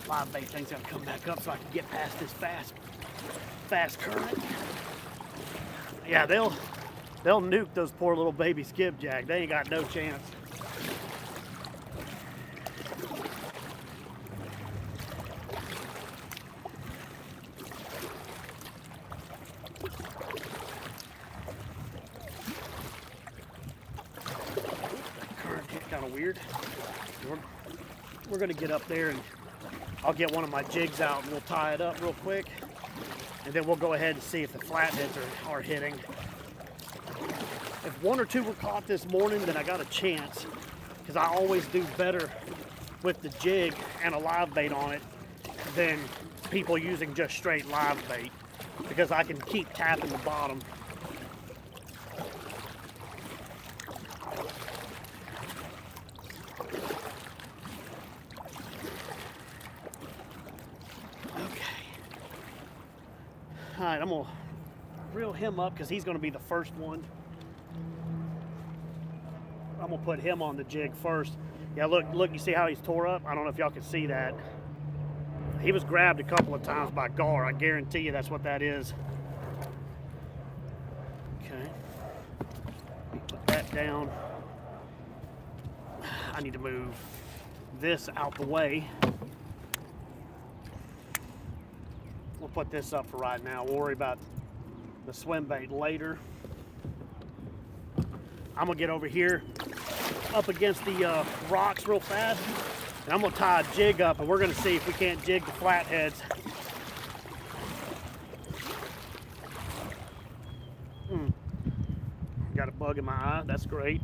Live bait thing's gotta come back up so I can get past this fast current. Yeah, they'll nuke those poor little baby skipjack. They ain't got no chance. Kind of weird. We're going to get up there and I'll get one of my jigs out and we'll tie it up real quick, and then we'll go ahead and see if the flatheads are hitting. If one or two were caught this morning, then I got a chance, because I always do better with the jig and a live bait on it than people using just straight live bait, because I can keep tapping the bottom. All right, I'm gonna reel him up because he's gonna be the first one. I'm gonna put him on the jig first. Yeah, look, you see how he's tore up? I don't know if y'all can see that. He was grabbed a couple of times by gar. I guarantee you that's what that is. Okay, put that down. I need to move this out the way. We'll put this up for right now. We'll worry about the swim bait later. I'm gonna get over here up against the rocks real fast, and I'm gonna tie a jig up, and we're gonna see if we can't jig the flatheads. Got a bug in my eye. That's great.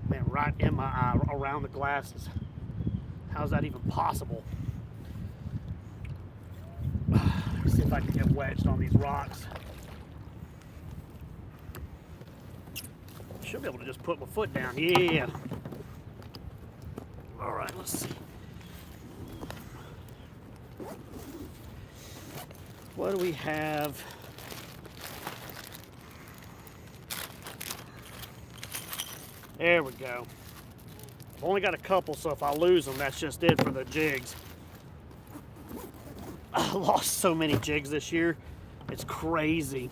Man, right in my eye, around the glasses. How's that even possible? Let's see if I can get wedged on these rocks. Should be able to just put my foot down. Yeah. All right, let's see. What do we have? There we go. I've only got a couple, so if I lose them, that's just it for the jigs. I lost so many jigs this year. It's crazy.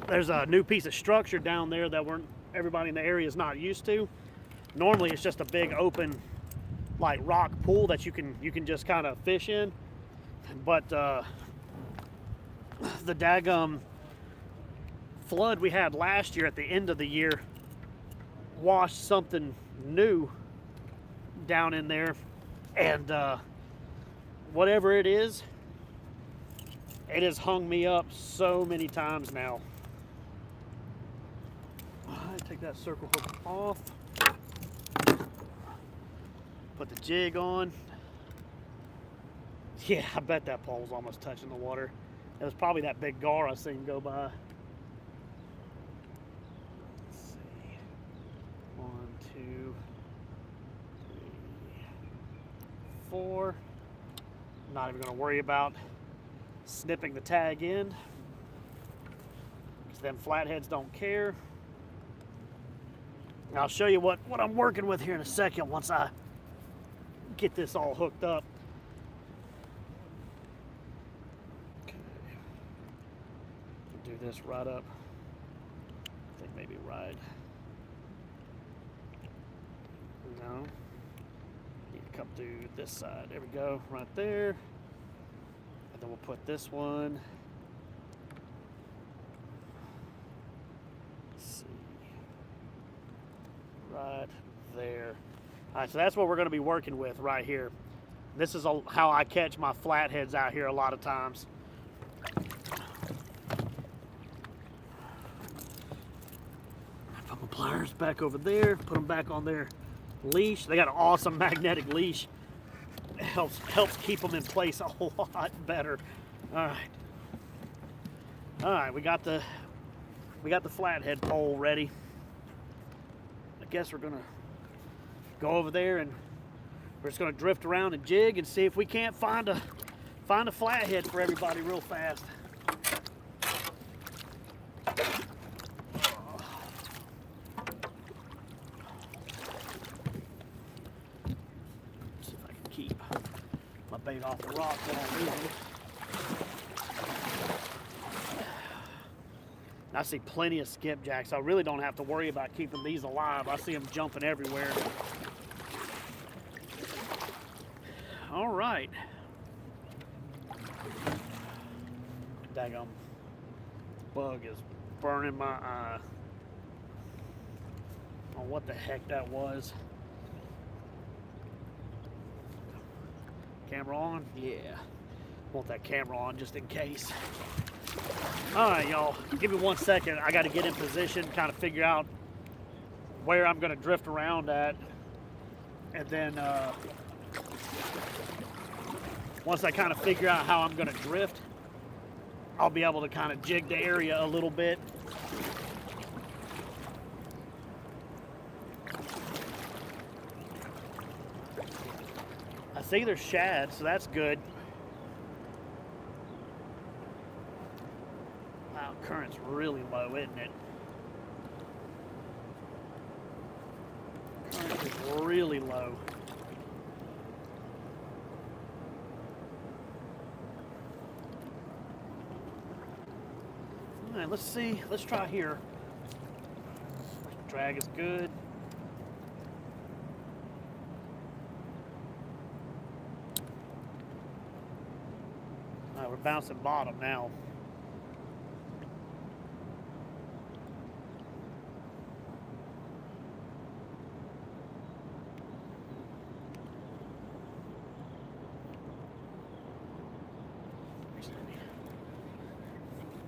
There's a new piece of structure down there that everybody in the area is not used to. Normally, it's just a big open, like rock pool that you can just kind of fish in. But the daggum flood we had last year at the end of the year washed something new down in there, and whatever it is, it has hung me up so many times now. Take that circle hook off, put the jig on. Yeah, I bet that pole was almost touching the water. It was probably that big gar I seen go by. Let's see. 1, 2. before. I'm not even going to worry about snipping the tag in, because them flatheads don't care. And I'll show you what I'm working with here in a second once I get this all hooked up. Okay. Do this right up. I think maybe right. No. Need to come through this side. There we go, right there. And then we'll put this one. Let's see. Right there. All right, so that's what we're going to be working with right here. This is how I catch my flatheads out here a lot of times. Put my pliers back over there, put them back on their leash. They got an awesome magnetic leash. It helps keep them in place a whole lot better. All right, we got the flathead pole ready. I guess we're gonna go over there and we're just gonna drift around and jig and see if we can't find a flathead for everybody real fast. See if I can keep my bait off the rock while I'm moving. I see plenty of skipjacks. I really don't have to worry about keeping these alive. I see them jumping everywhere. All right. Daggum bug is burning my eye. Oh, what the heck that was. Camera on? Yeah. Want that camera on just in case. All right, y'all, give me 1 second. I got to get in position, kind of figure out where I'm going to drift around at. And then once I kind of figure out how I'm going to drift, I'll be able to kind of jig the area a little bit. I see there's shad, so that's good. Wow, current's really low, isn't it? Current is really low. All right, let's see. Let's try here. Drag is good. All right, we're bouncing bottom now.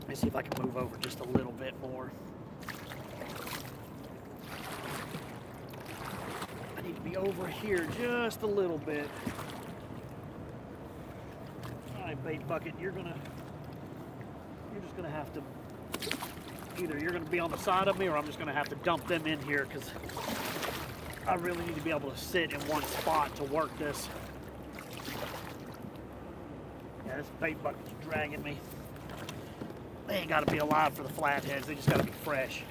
Let me see if I can move over just a little bit more. I need to be over here just a little bit. All right, bait bucket, you're just gonna have to, either you're gonna be on the side of me or I'm just gonna have to dump them in here, because I really need to be able to sit in one spot to work this. Yeah, this bait bucket's dragging me. They ain't got to be alive for the flatheads. They just got to be fresh.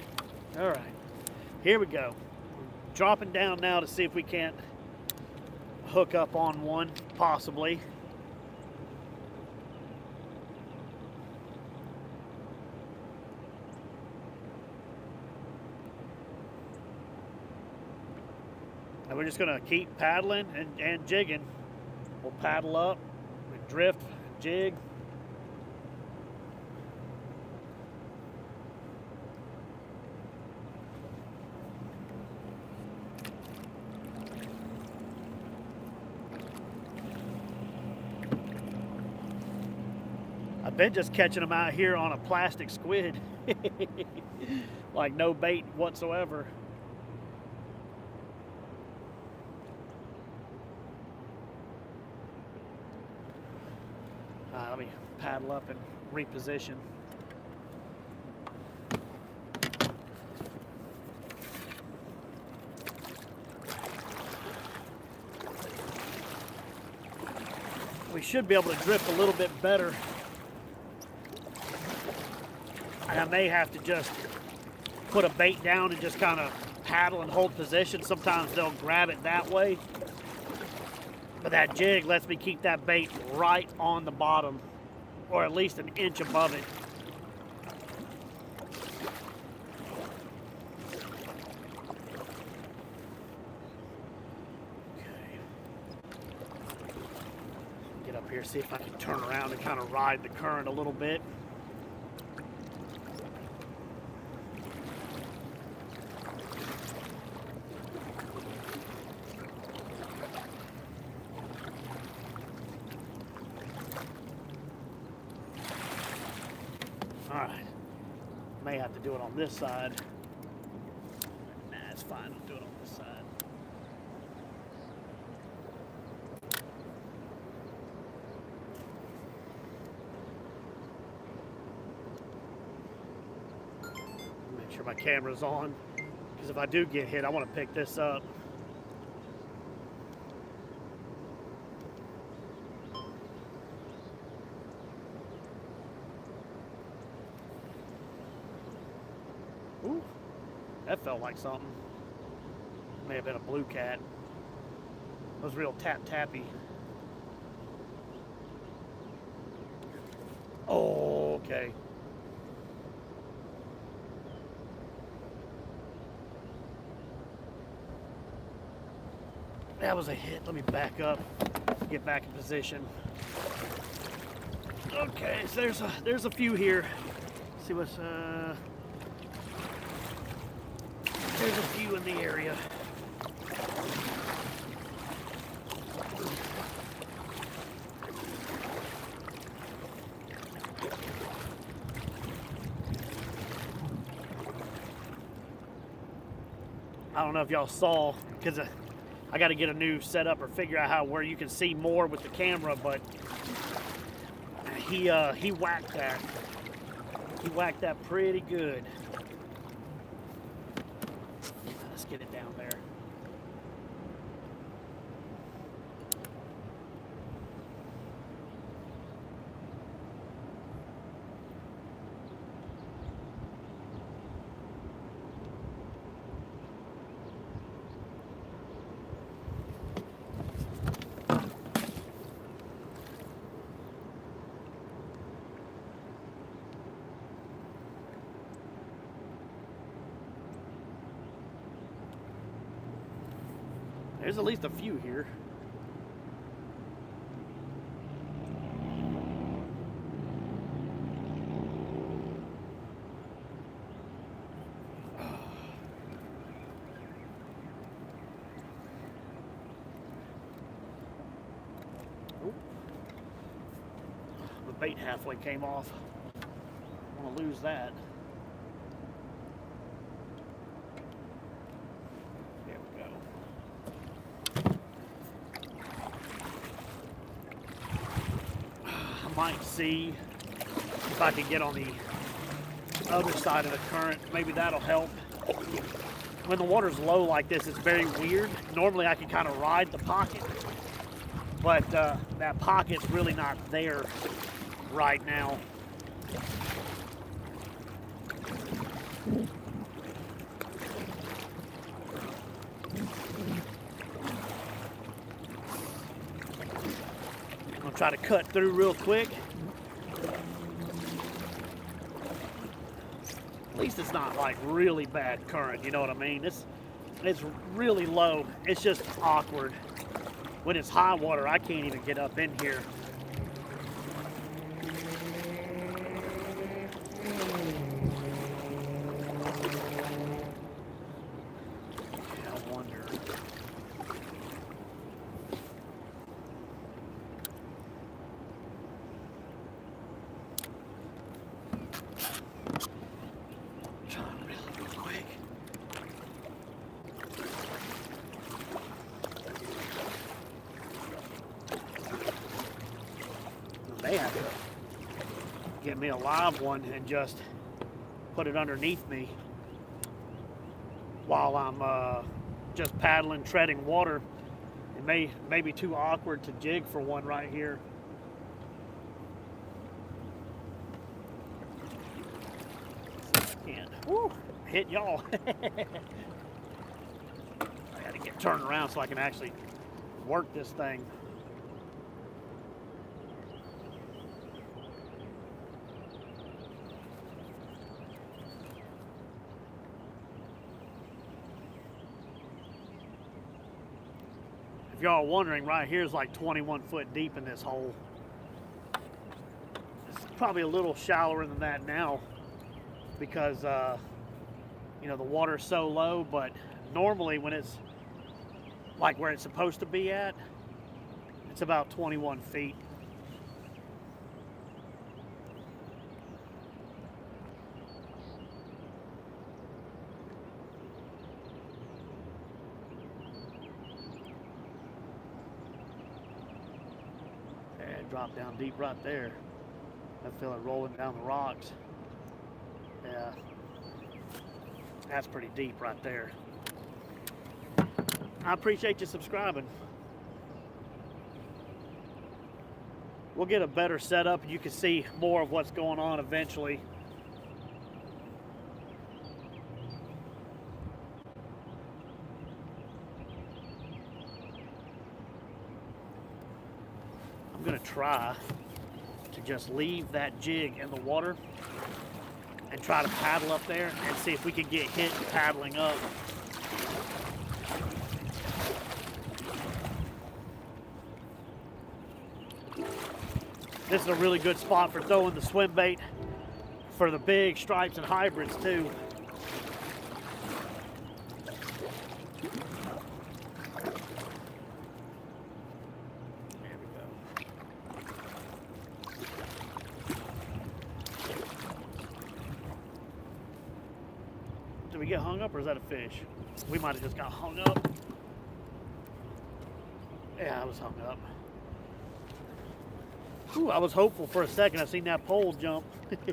All right, here we go. Dropping down now to see if we can't hook up on one, possibly. And we're just going to keep paddling and jigging. We'll paddle up, we drift, jig. I've been just catching them out here on a plastic squid. Like no bait whatsoever. Let me paddle up and reposition. should be able to drift a little bit better. And I may have to just put a bait down and just kind of paddle and hold position. Sometimes they'll grab it that way. But that jig lets me keep that bait right on the bottom, or at least an inch above it. Okay. Get up here, see if I can turn around and kind of ride the current a little bit. All right, may have to do it on this side. Nah, it's fine, I'll do it on this side. Make sure my camera's on, because if I do get hit, I want to pick this up. Ooh, that felt like something. May have been a blue cat. It was real tap-tappy. Oh, okay. That was a hit. Let me back up, get back in position. Okay, so there's a few here. Let's see what's there's a few in the area. I don't know if y'all saw, because I got to get a new setup or figure out where you can see more with the camera, but he whacked that. He whacked that pretty good. Let's get it down there. There's at least a few here. Oh. The bait halfway came off. I want to lose that. Might see if I can get on the other side of the current. Maybe that'll help. When the water's low like this, it's very weird. Normally I can kind of ride the pocket, but that pocket's really not there right now. Try to cut through real quick. At least it's not like really bad current, you know what I mean? It's really low. It's just awkward. When it's high water, I can't even get up in here. I wonder. They have to get me a live one and just put it underneath me while I'm just paddling, treading water. It may be too awkward to jig for one right here. can't. Woo! Hit y'all. I gotta get turned around so I can actually work this thing. If y'all are wondering, right here is like 21 foot deep in this hole. It's probably a little shallower than that now because you know, the water's so low, but normally when it's like where it's supposed to be at, it's about 21 feet. And drop down deep right there. I feel it rolling down the rocks. Yeah, that's pretty deep right there. I appreciate you subscribing. We'll get a better setup and you can see more of what's going on eventually. I'm gonna try to just leave that jig in the water and try to paddle up there and see if we can get hit paddling up. This is a really good spot for throwing the swim bait for the big stripes and hybrids too. There we go. Did we get hung up or is that a fish? We might have just got hung up. Yeah, I was hung up. Ooh, I was hopeful for a second. I seen that pole jump. Let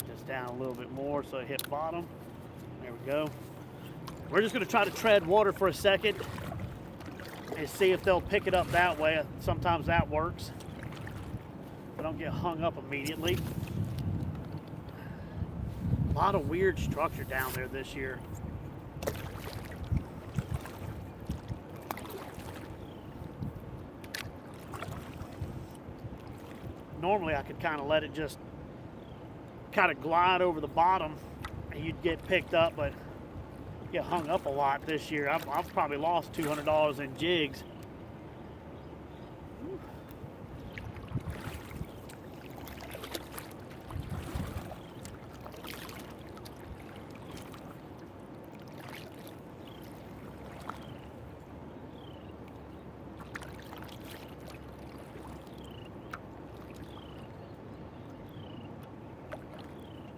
this down a little bit more so it hit bottom. There we go. We're just going to try to tread water for a second and see if they'll pick it up that way. Sometimes that works. But don't get hung up immediately. A lot of weird structure down there this year. Normally I could kind of let it just kind of glide over the bottom and you'd get picked up, but get hung up a lot this year. I've probably lost $200 in jigs.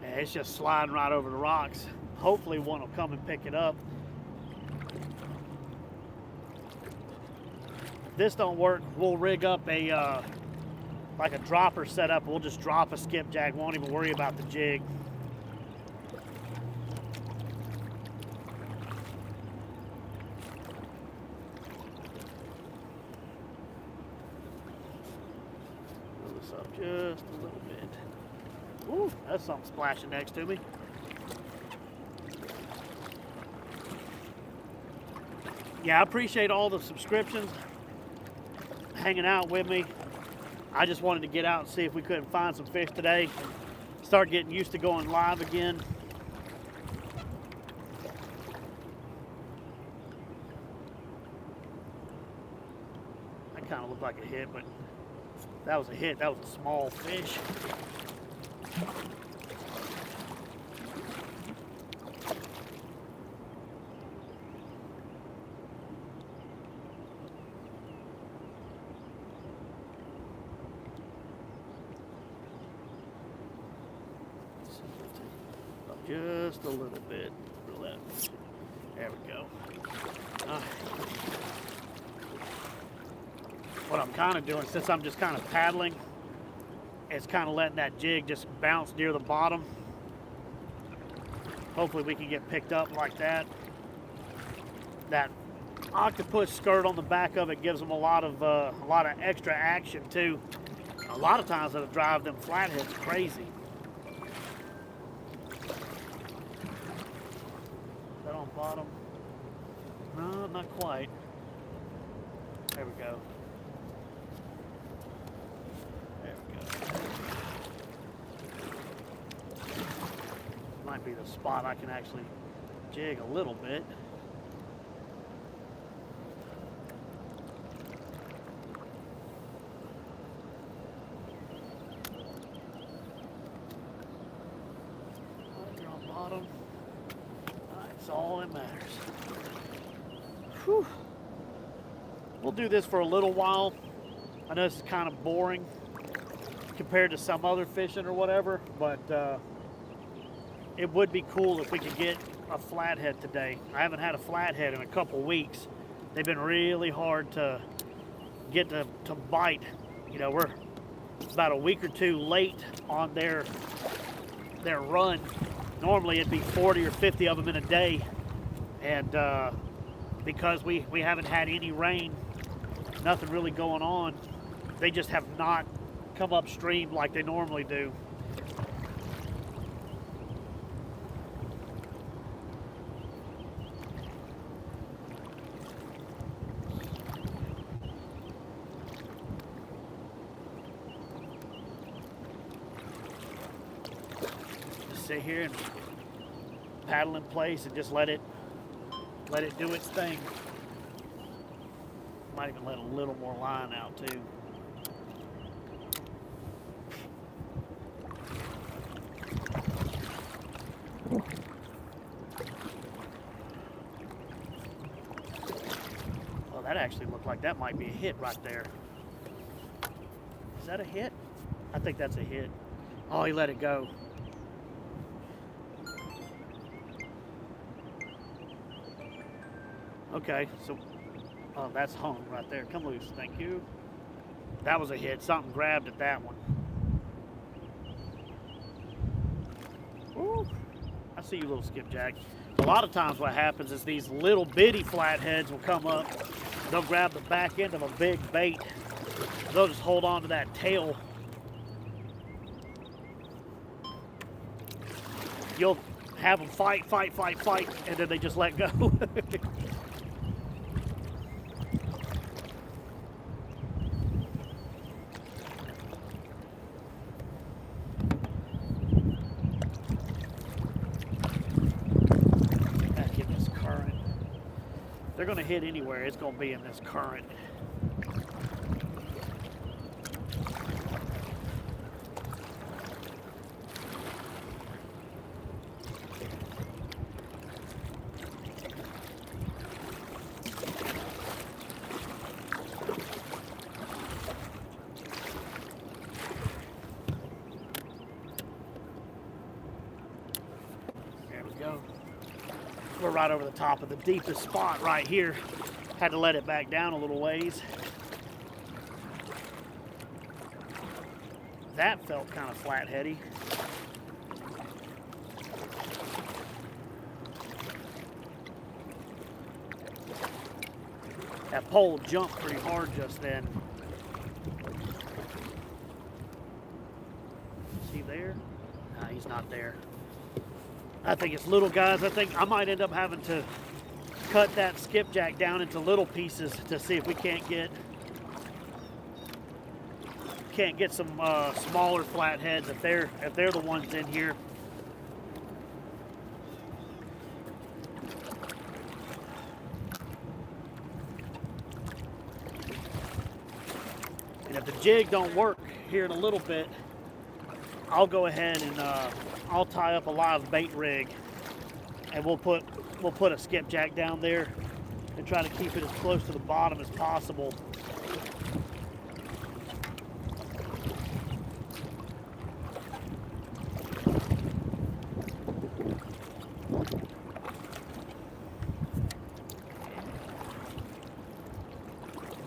Yeah, it's just sliding right over the rocks. Hopefully one will come and pick it up. If this don't work, we'll rig up a like a dropper setup. We'll just drop a skipjack. Won't even worry about the jig. Pull this up just a little bit. Ooh, that's something splashing next to me. Yeah, I appreciate all the subscriptions, hanging out with me. I just wanted to get out and see if we couldn't find some fish today. Start getting used to going live again. That kind of looked like a hit, but that was a hit. That was a small fish. Just a little bit. There we go. What I'm kind of doing, since I'm just kind of paddling, it's kind of letting that jig just bounce near the bottom. Hopefully we can get picked up like that. That octopus skirt on the back of it gives them a lot of extra action too. A lot of times it'll drive them flatheads crazy. Is that on bottom? No, not quite. There we go. There we go. Might be the spot I can actually jig a little bit. You're on bottom. That's all that matters. Whew. We'll do this for a little while. I know this is kind of boring compared to some other fishing or whatever, but it would be cool if we could get a flathead today. I haven't had a flathead in a couple weeks. They've been really hard to get to bite. You know, we're about a week or two late on their run. Normally it'd be 40 or 50 of them in a day, and because we haven't had any rain, nothing really going on, they just have not come upstream like they normally do. Just sit here and paddle in place and just let it do its thing. Might even let a little more line out too. Well, that actually looked like that might be a hit right there. Is that a hit? I think that's a hit. Oh, he let it go. Okay, so oh, that's hung right there. Come loose, thank you. That was a hit. Something grabbed at that one. Ooh, I see you, little skipjack. A lot of times what happens is these little bitty flatheads will come up. They'll grab the back end of a big bait. They'll just hold on to that tail. You'll have them fight, and then they just let go. They're going to hit anywhere. It's going to be in this current. There we go. We're right over the top of the deepest spot right here. Had to let it back down a little ways. That felt kind of flatheady. That pole jumped pretty hard just then. Is he there? No, he's not there. I think it's little guys. I think I might end up having to cut that skipjack down into little pieces to see if we can't get some smaller flatheads if they're the ones in here. And if the jig don't work here in a little bit, I'll go ahead and I'll tie up a live bait rig, and we'll put a skipjack down there and try to keep it as close to the bottom as possible.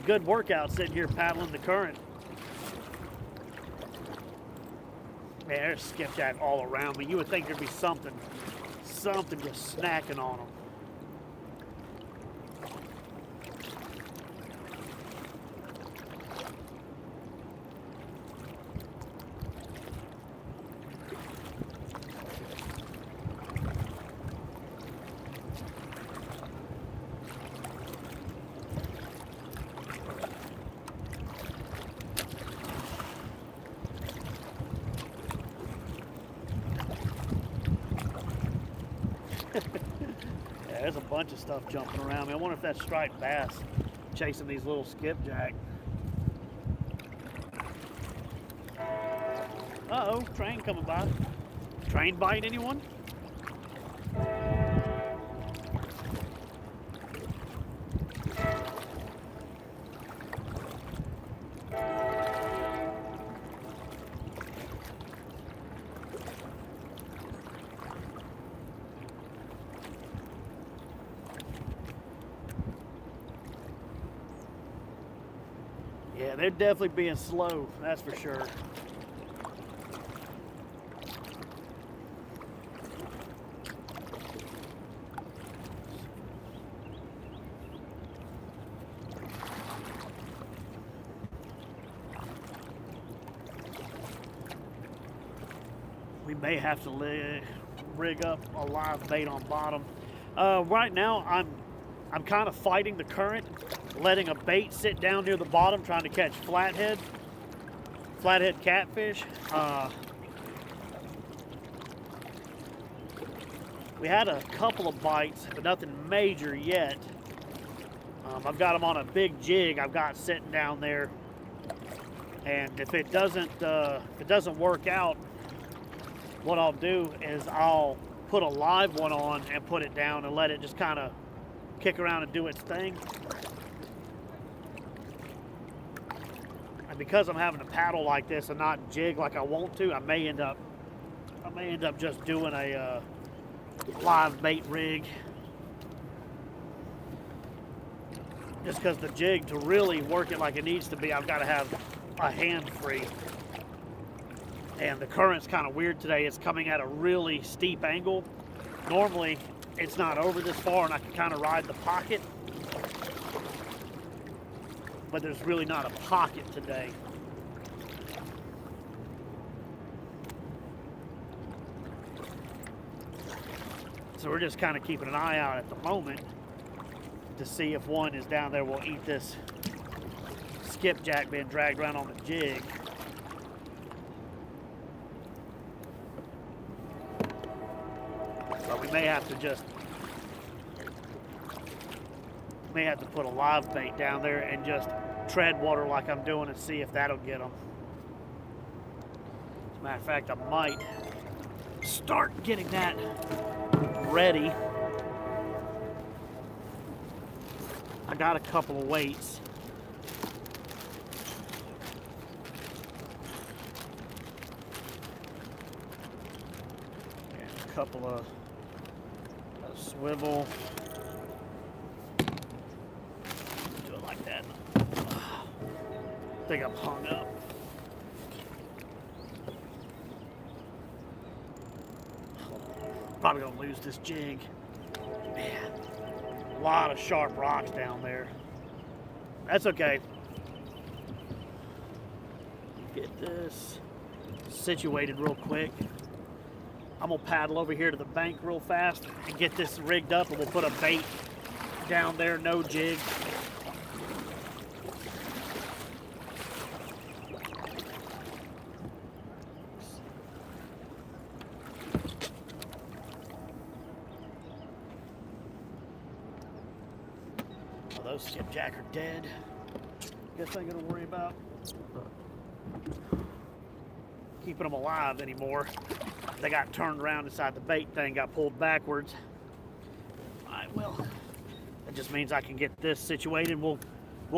Good workout sitting here paddling the current. Man, there's skipjack all around me. You would think there'd be something just snacking on them. Yeah, there's a bunch of stuff jumping around me. I wonder if that's striped bass chasing these little skipjack. Uh-oh, train coming by. Train bite anyone? Yeah, they're definitely being slow, that's for sure. We may have to rig up a live bait on bottom. Right now, I'm kind of fighting the current, letting a bait sit down near the bottom, trying to catch flathead catfish. We had a couple of bites, but nothing major yet. I've got them on a big jig I've got sitting down there, and if it doesn't work out, what I'll do is I'll put a live one on and put it down and let it just kind of kick around and do its thing. And because I'm having to paddle like this and not jig like I want to, I may end up just doing a live bait rig. Just because the jig, to really work it like it needs to be, I've got to have a hand free. And the current's kind of weird today. It's coming at a really steep angle. Normally, it's not over this far and I can kind of ride the pocket. But there's really not a pocket today. So we're just kind of keeping an eye out at the moment to see if one is down there will eat this skipjack being dragged around on the jig. But we may have to put a live bait down there and just tread water like I'm doing and see if that'll get them. As a matter of fact, I might start getting that ready. I got a couple of weights. And a couple of swivel. Do it like that. I think I'm hung up. Probably gonna lose this jig. Man, a lot of sharp rocks down there. That's okay. Get this situated real quick. I'm gonna paddle over here to the bank real fast and get this rigged up, and we'll put a bait down there, no jig. Oh, those skipjack are dead. Guess I ain't gonna worry about keeping them alive anymore. They got turned around inside the bait thing, got pulled backwards. Alright, well, that just means I can get this situated. We'll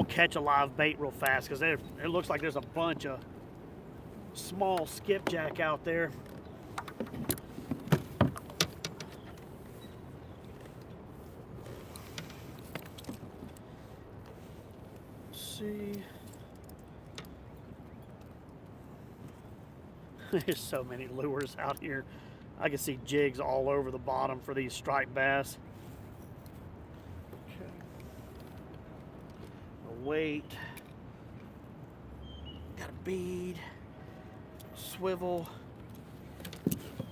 catch a live bait real fast, because it looks like there's a bunch of small skipjack out there. Let's see. There's so many lures out here. I can see jigs all over the bottom for these striped bass. Okay. The weight. Got a bead. Swivel.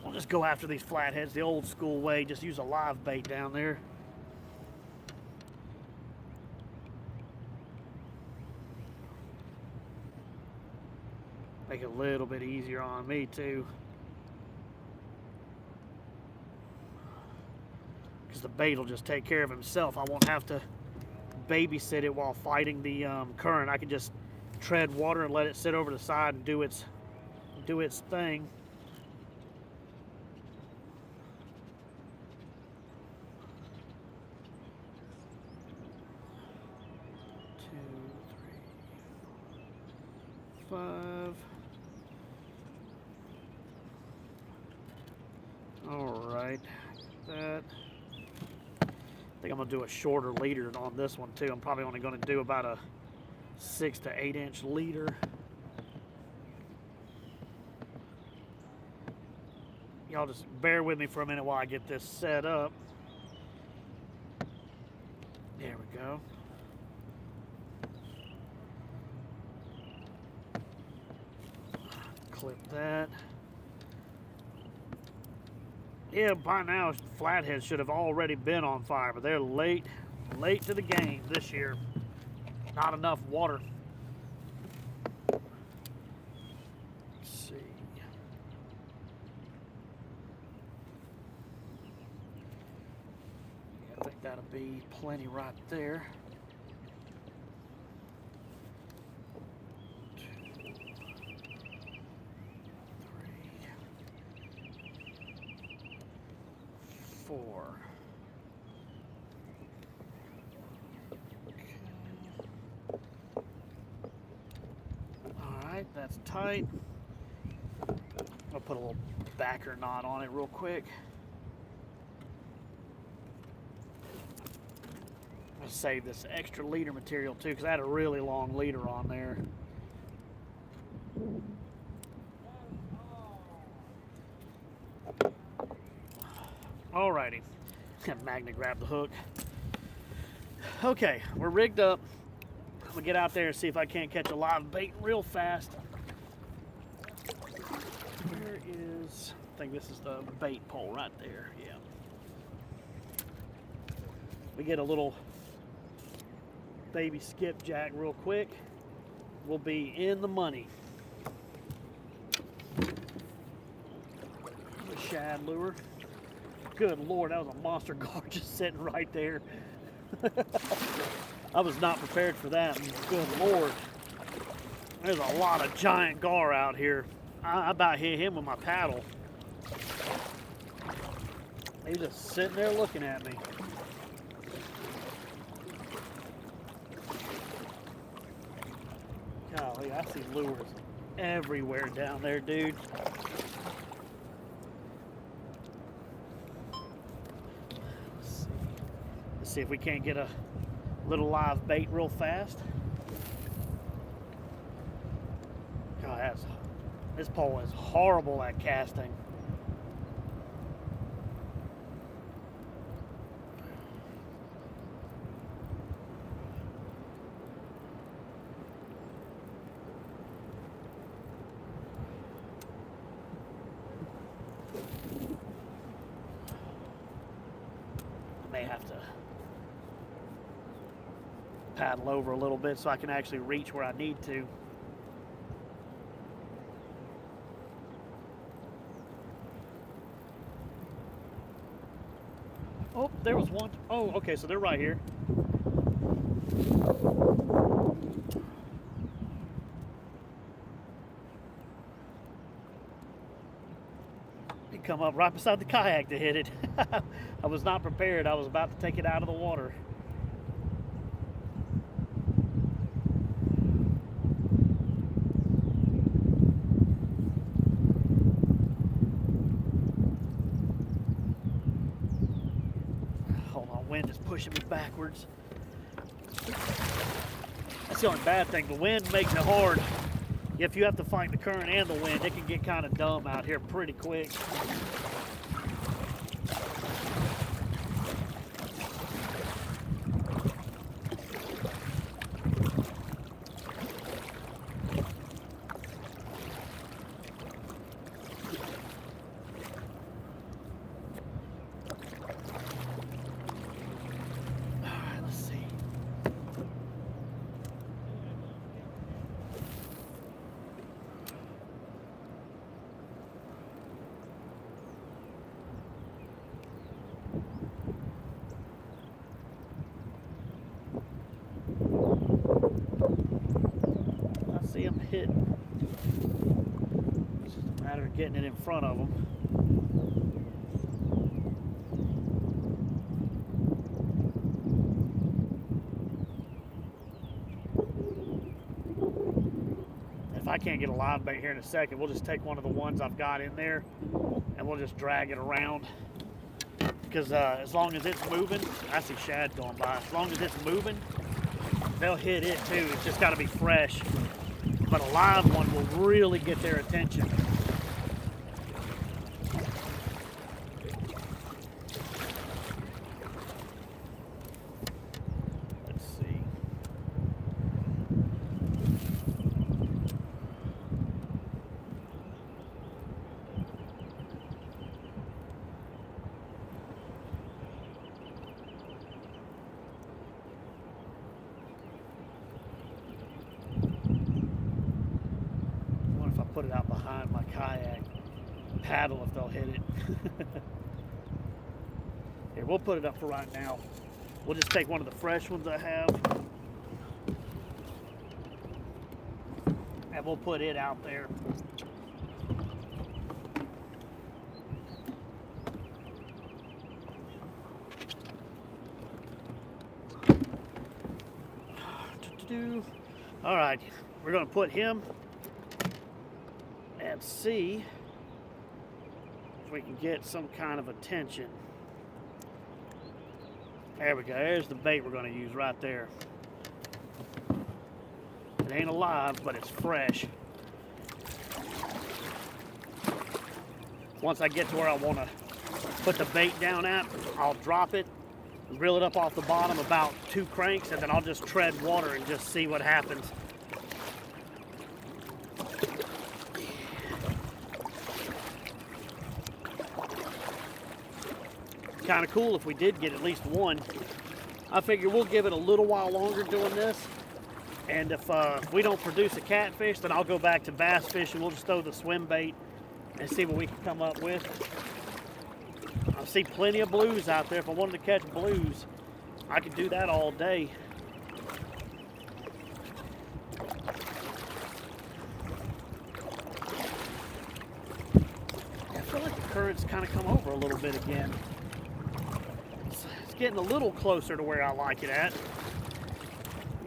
We'll just go after these flatheads the old school way. Just use a live bait down there. Make it a little bit easier on me too. Because the bait will just take care of himself. I won't have to babysit it while fighting the current. I can just tread water and let it sit over the side and do its thing. Two, three, 5. All right, that. I think I'm gonna do a shorter leader on this one too. I'm probably only gonna do about a 6 to 8 inch leader. Y'all just bear with me for a minute while I get this set up. There we go. Clip that. Yeah, by now flatheads should have already been on fire, but they're late to the game this year. Not enough water. Let's see. Yeah, I think that'll be plenty right there. 2, 3, 4. Alright, that's tight. I'll put a little backer knot on it real quick. I'll save this extra leader material too, because I had a really long leader on there. Alrighty, Magna grabbed the hook. Okay, we're rigged up. I'm gonna get out there and see if I can't catch a live bait real fast. Where is, I think this is the bait pole right there, yeah. We get a little baby skipjack real quick. We'll be in the money. A shad lure. Good Lord, that was a monster gar just sitting right there. I was not prepared for that. Good Lord. There's a lot of giant gar out here. I about hit him with my paddle. He's just sitting there looking at me. Golly, I see lures everywhere down there, dude. Let's see if we can't get a little live bait real fast. God, this pole is horrible at casting. I may have to paddle over a little bit so I can actually reach where I need to. Oh, there was one. Oh, okay, so they're right here. He come up right beside the kayak to hit it. I was not prepared. I was about to take it out of the water. Wind is pushing me backwards. That's the only bad thing. The wind makes it hard. if you have to fight the current and the wind, it can get kind of dumb out here pretty quick. See them hit. It's just a matter of getting it in front of them. If I can't get a live bait here in a second, we'll just take one of the ones I've got in there and we'll just drag it around. Because as long as it's moving, I see shad going by. As long as it's moving, they'll hit it too. It's just got to be fresh. But a live one will really get their attention. Let's see. Put it out behind my kayak, paddle if they'll hit it. Here, we'll put it up for right now. We'll just take one of the fresh ones I have and we'll put it out there. All right, we're going to put him and see if we can get some kind of attention. There we go. There's the bait we're going to use right there. It ain't alive, but it's fresh. Once I get to where I want to put the bait down at, I'll drop it, reel it up off the bottom about 2 cranks, and then I'll just tread water and just see what happens. Kind of cool if we did get at least one. I figure we'll give it a little while longer doing this, and if we don't produce a catfish, then I'll go back to bass fishing. We'll just throw the swim bait and see what we can come up with. I see plenty of blues out there. If I wanted to catch blues, I could do that all day. I feel like the current's kind of come over a little bit again. It's getting a little closer to where I like it at.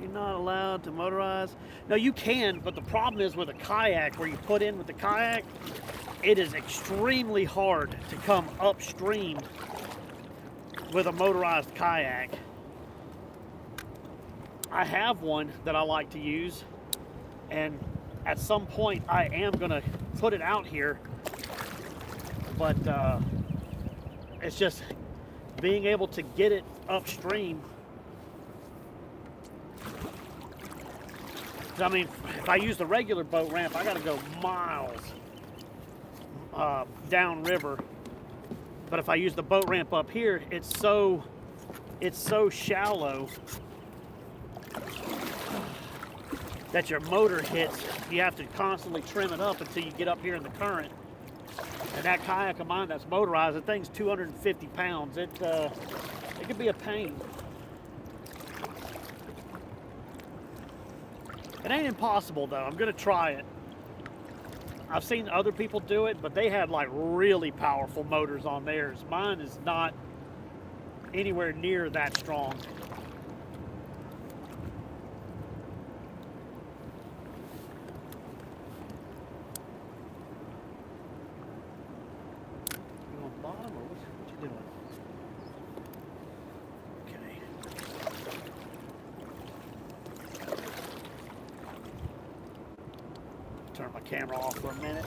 You're not allowed to motorize. No, you can, but the problem is with a kayak, where you put in with the kayak, it is extremely hard to come upstream with a motorized kayak. I have one that I like to use, and at some point I am gonna put it out here, but it's just being able to get it upstream. I mean, if I use the regular boat ramp, I gotta go miles down river. But if I use the boat ramp up here, it's so shallow that your motor hits. You have to constantly trim it up until you get up here in the current. And that kayak of mine that's motorized, the thing's 250 pounds. It could be a pain. It ain't impossible though. I'm gonna try it. I've seen other people do it, but they had like really powerful motors on theirs. Mine is not anywhere near that strong. You on the bottom or what you doing? turn my camera off for a minute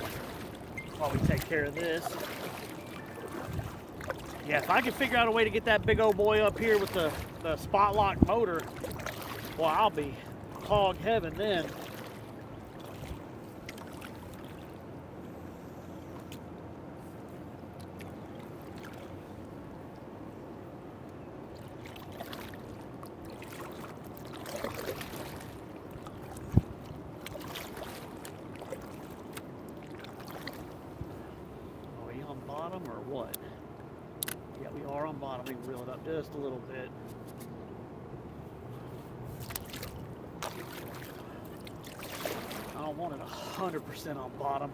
while we take care of this. Yeah, if I can figure out a way to get that big old boy up here with the spot lock motor, well, I'll be hog heaven then. Are we on bottom or what? Yeah, we are on bottom. We can reel it up just a little bit. I don't want it 100% on bottom.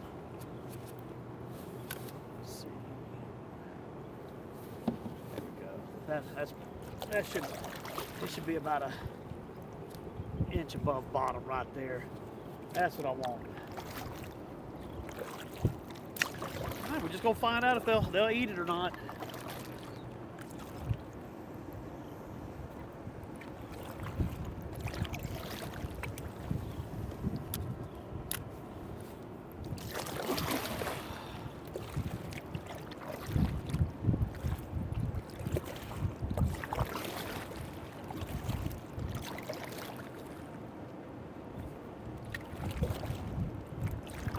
Let's see. There we go. It should be about an inch above bottom right there. That's what I want. All right, we're just gonna find out if they'll eat it or not.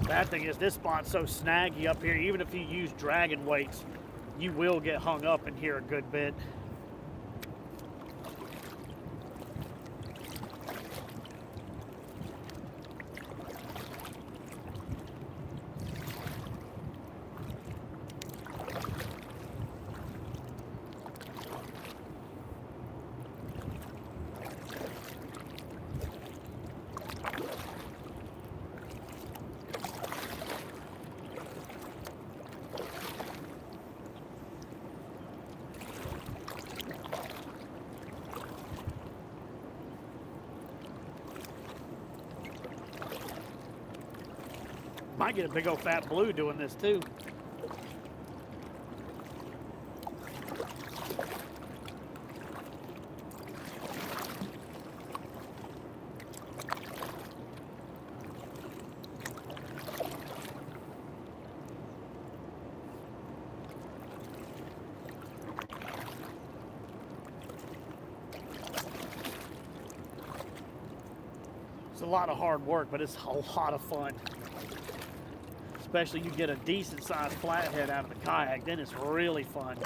Bad thing is this spot's so snaggy up here, even if you use dragon weights, you will get hung up in here a good bit. Might get a big old fat blue doing this too. It's a lot of hard work, but it's a lot of fun. Especially you get a decent sized flathead out of the kayak, then it's really fun.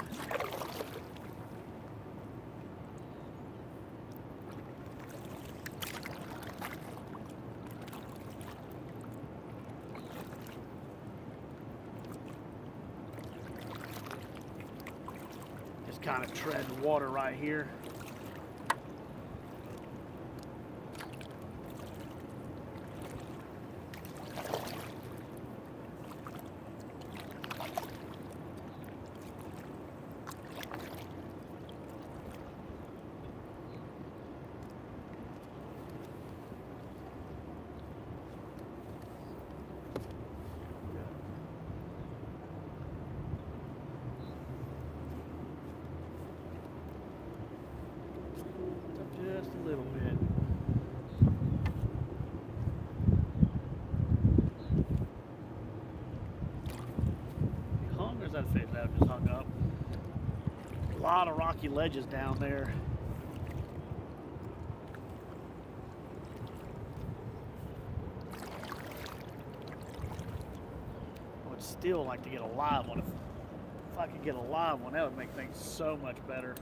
Just kind of tread water right here. Just a little bit. You hung or is that a fish that just hung up? A lot of rocky ledges down there. I would still like to get a live one. If I could get a live one, that would make things so much better.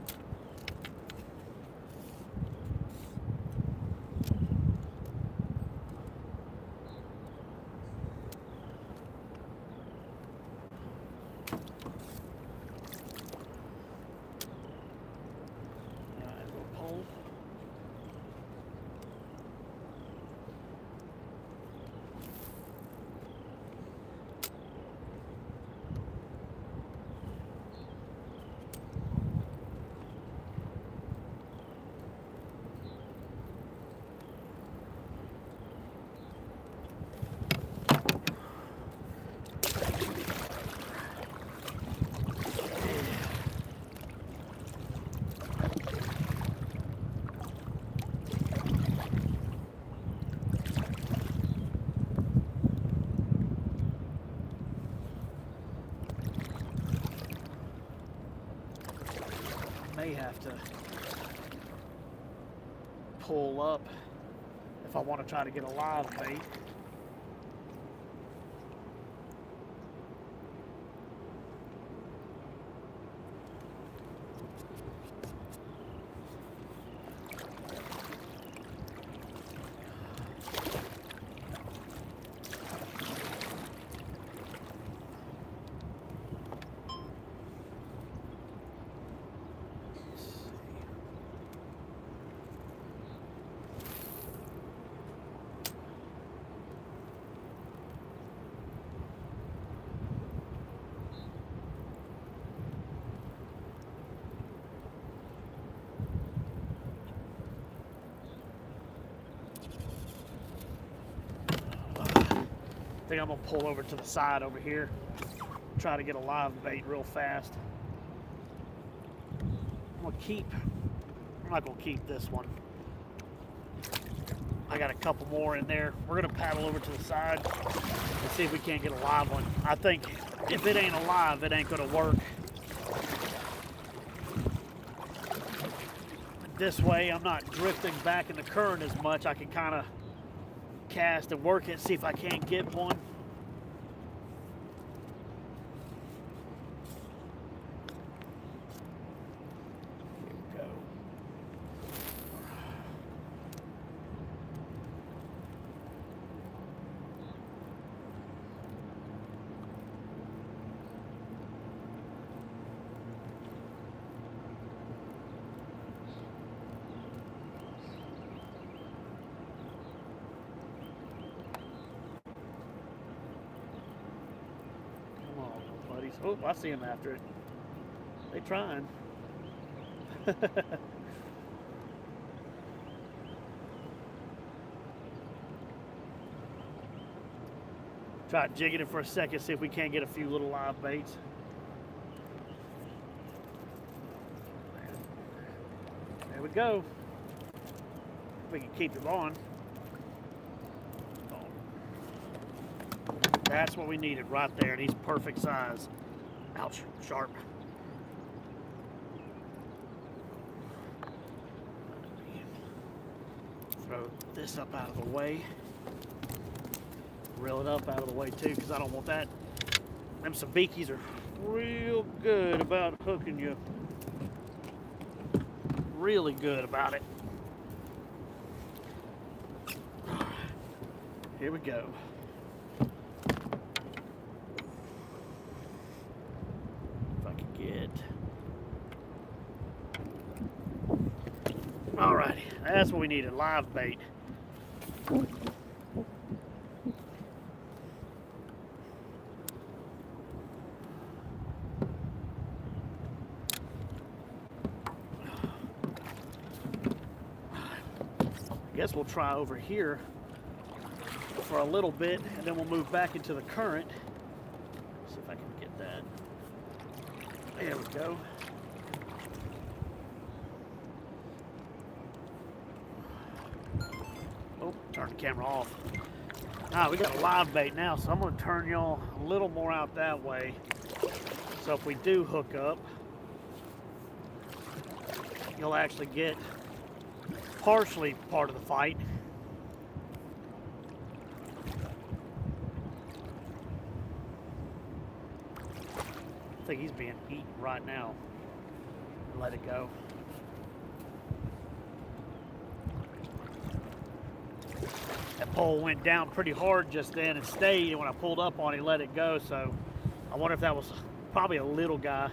may have to pull up if I want to try to get a live bait. I think I'm gonna pull over to the side over here, try to get a live bait real fast. I'm not gonna keep this one. I got a couple more in there. We're gonna paddle over to the side and see if we can't get a live one. I think if it ain't alive, it ain't gonna work. This way, I'm not drifting back in the current as much. I can kind of cast and work it, see if I can't get one. Here we go. Oh, I see him after it. They trying. Try jigging it for a second, see if we can't get a few little live baits. There we go. We can keep him on. That's what we needed right there, and he's perfect size. Ouch, sharp. Throw this up out of the way. Reel it up out of the way too, because I don't want that. Them sabikis are real good about hooking you. Really good about it. Here we go. Alrighty, that's what we needed, live bait. I guess we'll try over here for a little bit, and then we'll move back into the current. See if I can get that. There we go. Oh, turn the camera off. We got a live bait now, so I'm going to turn y'all a little more out that way. So if we do hook up, you'll actually get partially part of the fight. I think he's being eaten right now. Let it go. That pole went down pretty hard just then and stayed, and when I pulled up on it, he let it go. So I wonder if that was probably a little guy.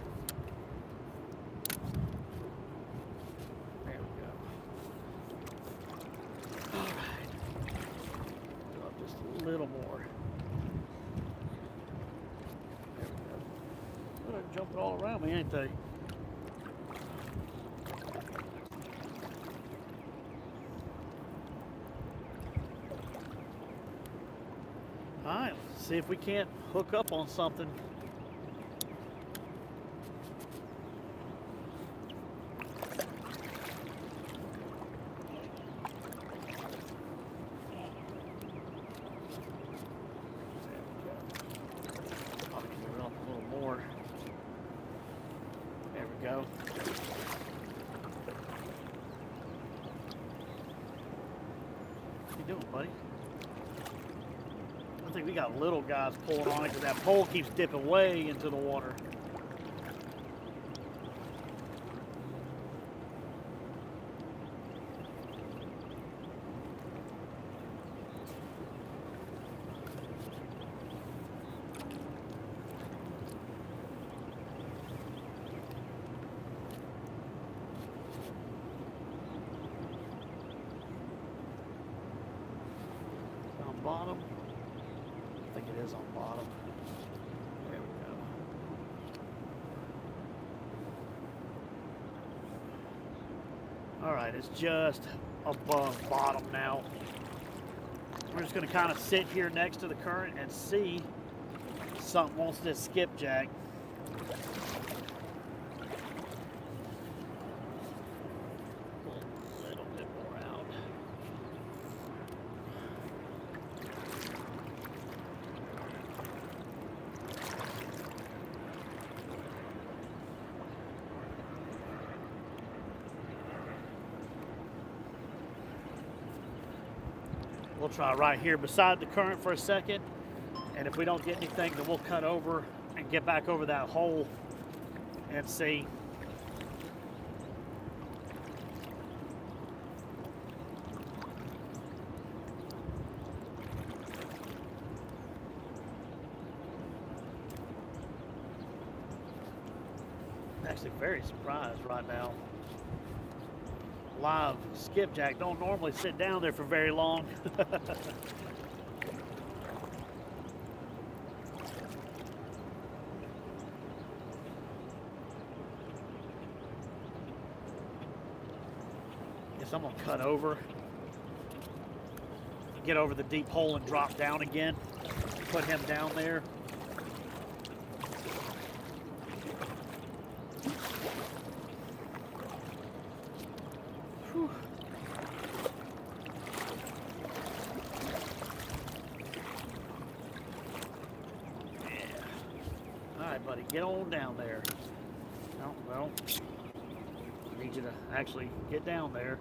There we go. All right. Go up just a little more. There we go. They're jumping all around me, ain't they? All right, let's see if we can't hook up on something. Probably can reel up a little more. There we go. buddy. I think we got little guys pulling on it because that pole keeps dipping way into the water. Bottom. I think it is on bottom. There we go. All right, it's just above bottom now. We're just going to kind of sit here next to the current and see if something wants to skipjack. We'll try right here beside the current for a second, and if we don't get anything, then we'll cut over and get back over that hole and see. I'm actually very surprised right now. Live skipjack don't normally sit down there for very long. Guess I'm gonna cut over, get over the deep hole and drop down again. Put him down there. Whew. Yeah. All right, buddy, get on down there. No, well, I need you to actually get down there.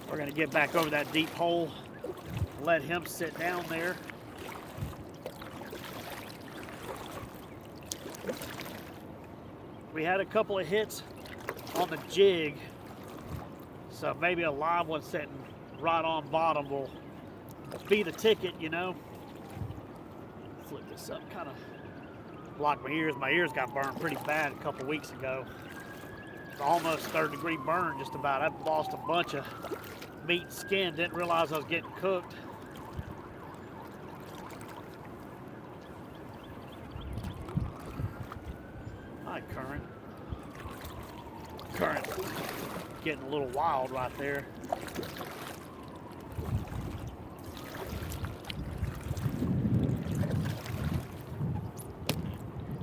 We're going to get back over that deep hole, let him sit down there. We had a couple of hits on the jig, so maybe a live one sitting right on bottom will be the ticket, you know. Flip this up, kind of block my ears. My ears got burned pretty bad a couple weeks ago. It's almost third-degree burn, just about. I lost a bunch of meat and skin, didn't realize I was getting cooked. Hi, current. Current getting a little wild right there.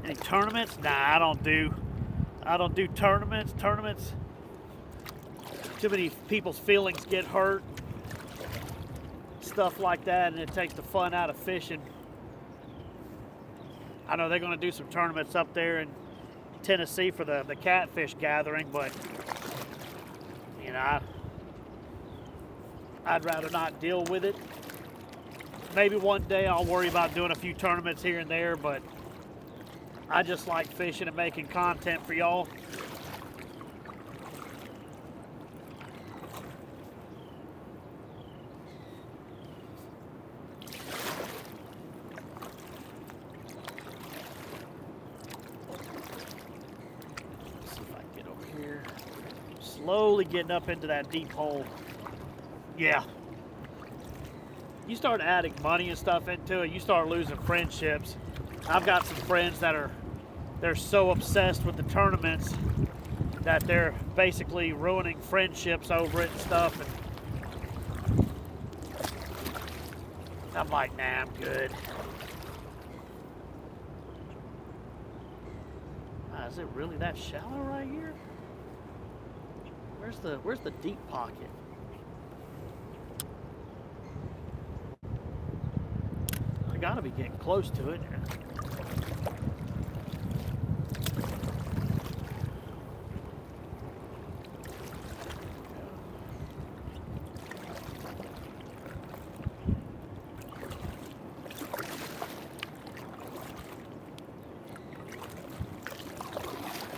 Any tournaments? Nah, I don't do tournaments. Tournaments, too many people's feelings get hurt, stuff like that, and it takes the fun out of fishing. I know they're going to do some tournaments up there in Tennessee for the catfish gathering, but you know, I'd rather not deal with it. Maybe one day I'll worry about doing a few tournaments here and there, but I just like fishing and making content for y'all. Slowly getting up into that deep hole. Yeah. You start adding money and stuff into it, you start losing friendships. I've got some friends that they're so obsessed with the tournaments that they're basically ruining friendships over it and stuff. And I'm like, nah, I'm good. Is it really that shallow right here? Where's the deep pocket? got to be getting close to it.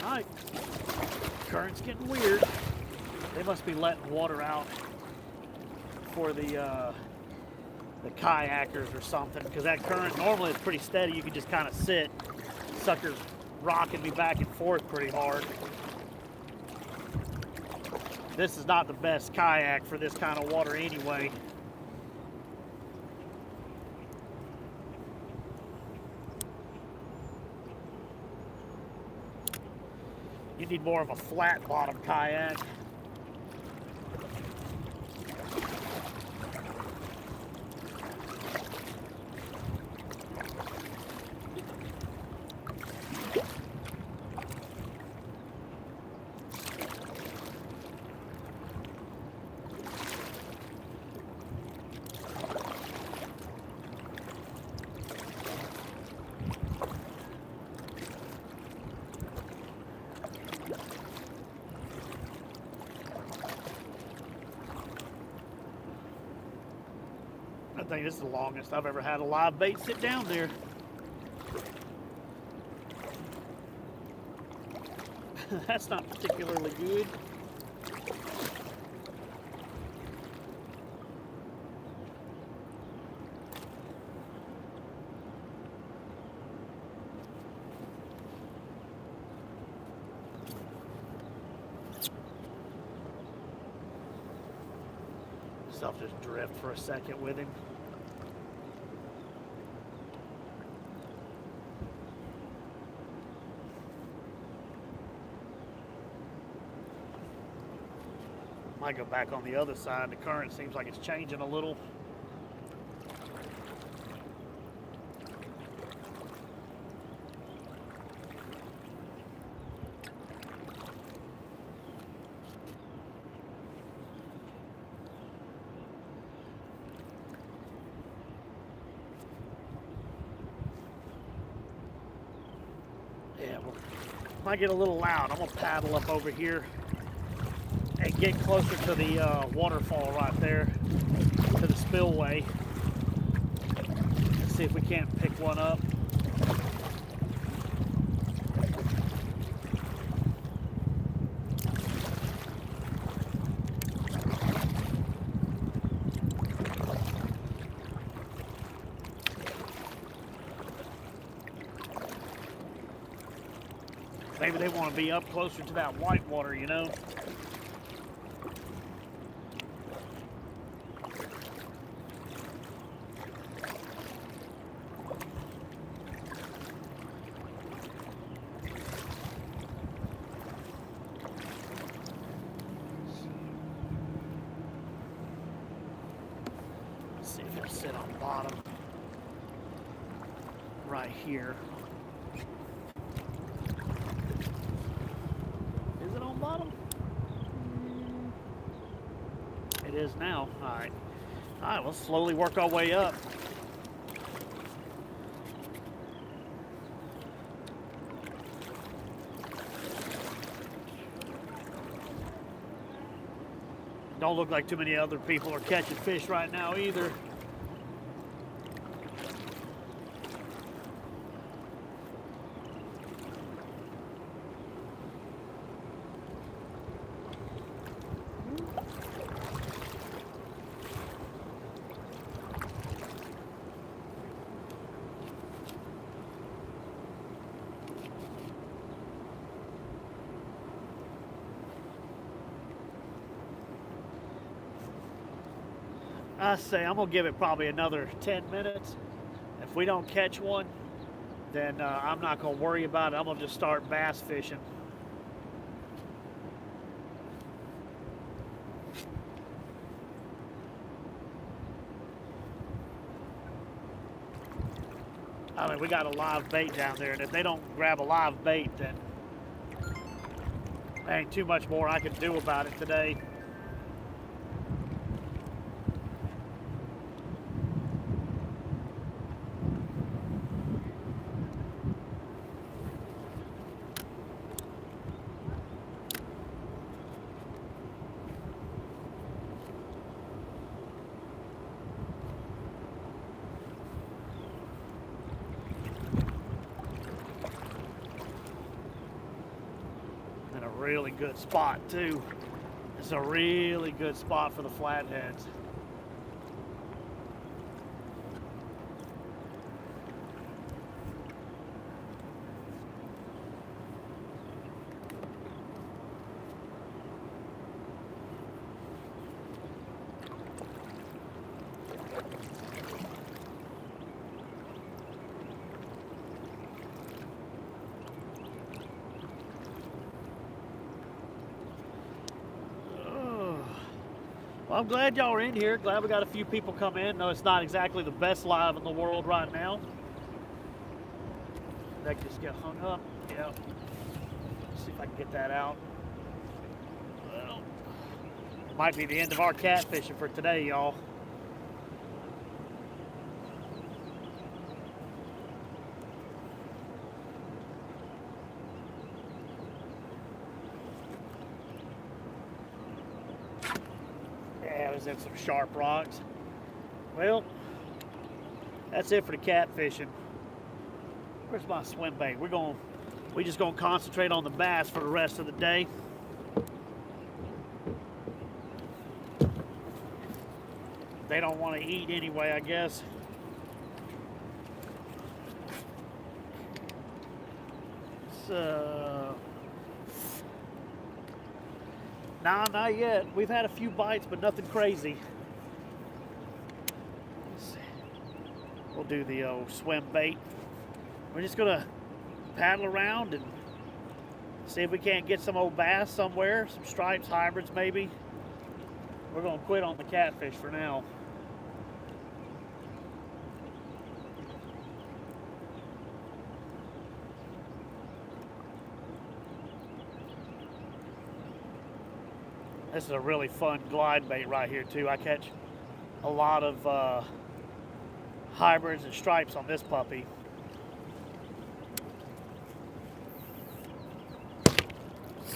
All right, current's getting weird. They must be letting water out for the kayakers or something, because that current normally is pretty steady. You can just kind of sit. Sucker's rocking me back and forth pretty hard. This is not the best kayak for this kind of water anyway. You need more of a flat bottom kayak. I think this is the longest I've ever had a live bait sit down there. That's not particularly good. I'll just drift for a second with him. Might go back on the other side. The current seems like it's changing a little. Yeah, well, might get a little loud. I'm gonna paddle up over here and get closer to the waterfall right there, to the spillway. Let's see if we can't pick one up. Maybe they want to be up closer to that white water, you know? Let's see if it'll sit on the bottom right here. Bottom? It is now. All right. All right, we'll slowly work our way up. Don't look like too many other people are catching fish right now either. I say I'm gonna give it probably another 10 minutes. If we don't catch one, then I'm not gonna worry about it. I'm gonna just start bass fishing. I mean, we got a live bait down there, and if they don't grab a live bait, then there ain't too much more I can do about it today. really good spot too. It's a really good spot for the flatheads. Well, I'm glad y'all are in here. Glad we got a few people come in. No, it's not exactly the best live in the world right now. That just get hung up. Yeah. Let's see if I can get that out. Well, might be the end of our catfishing for today, y'all. Yeah, I was in some sharp rocks. Well, that's it for the catfishing. Where's my swim bait? We just gonna concentrate on the bass for the rest of the day. They don't want to eat anyway, I guess. So, nah, not yet. We've had a few bites, but nothing crazy. We'll do the old swim bait. We're just gonna paddle around and see if we can't get some old bass somewhere, some stripes, hybrids maybe. We're gonna quit on the catfish for now. This is a really fun glide bait right here too. I catch a lot of hybrids and stripes on this puppy.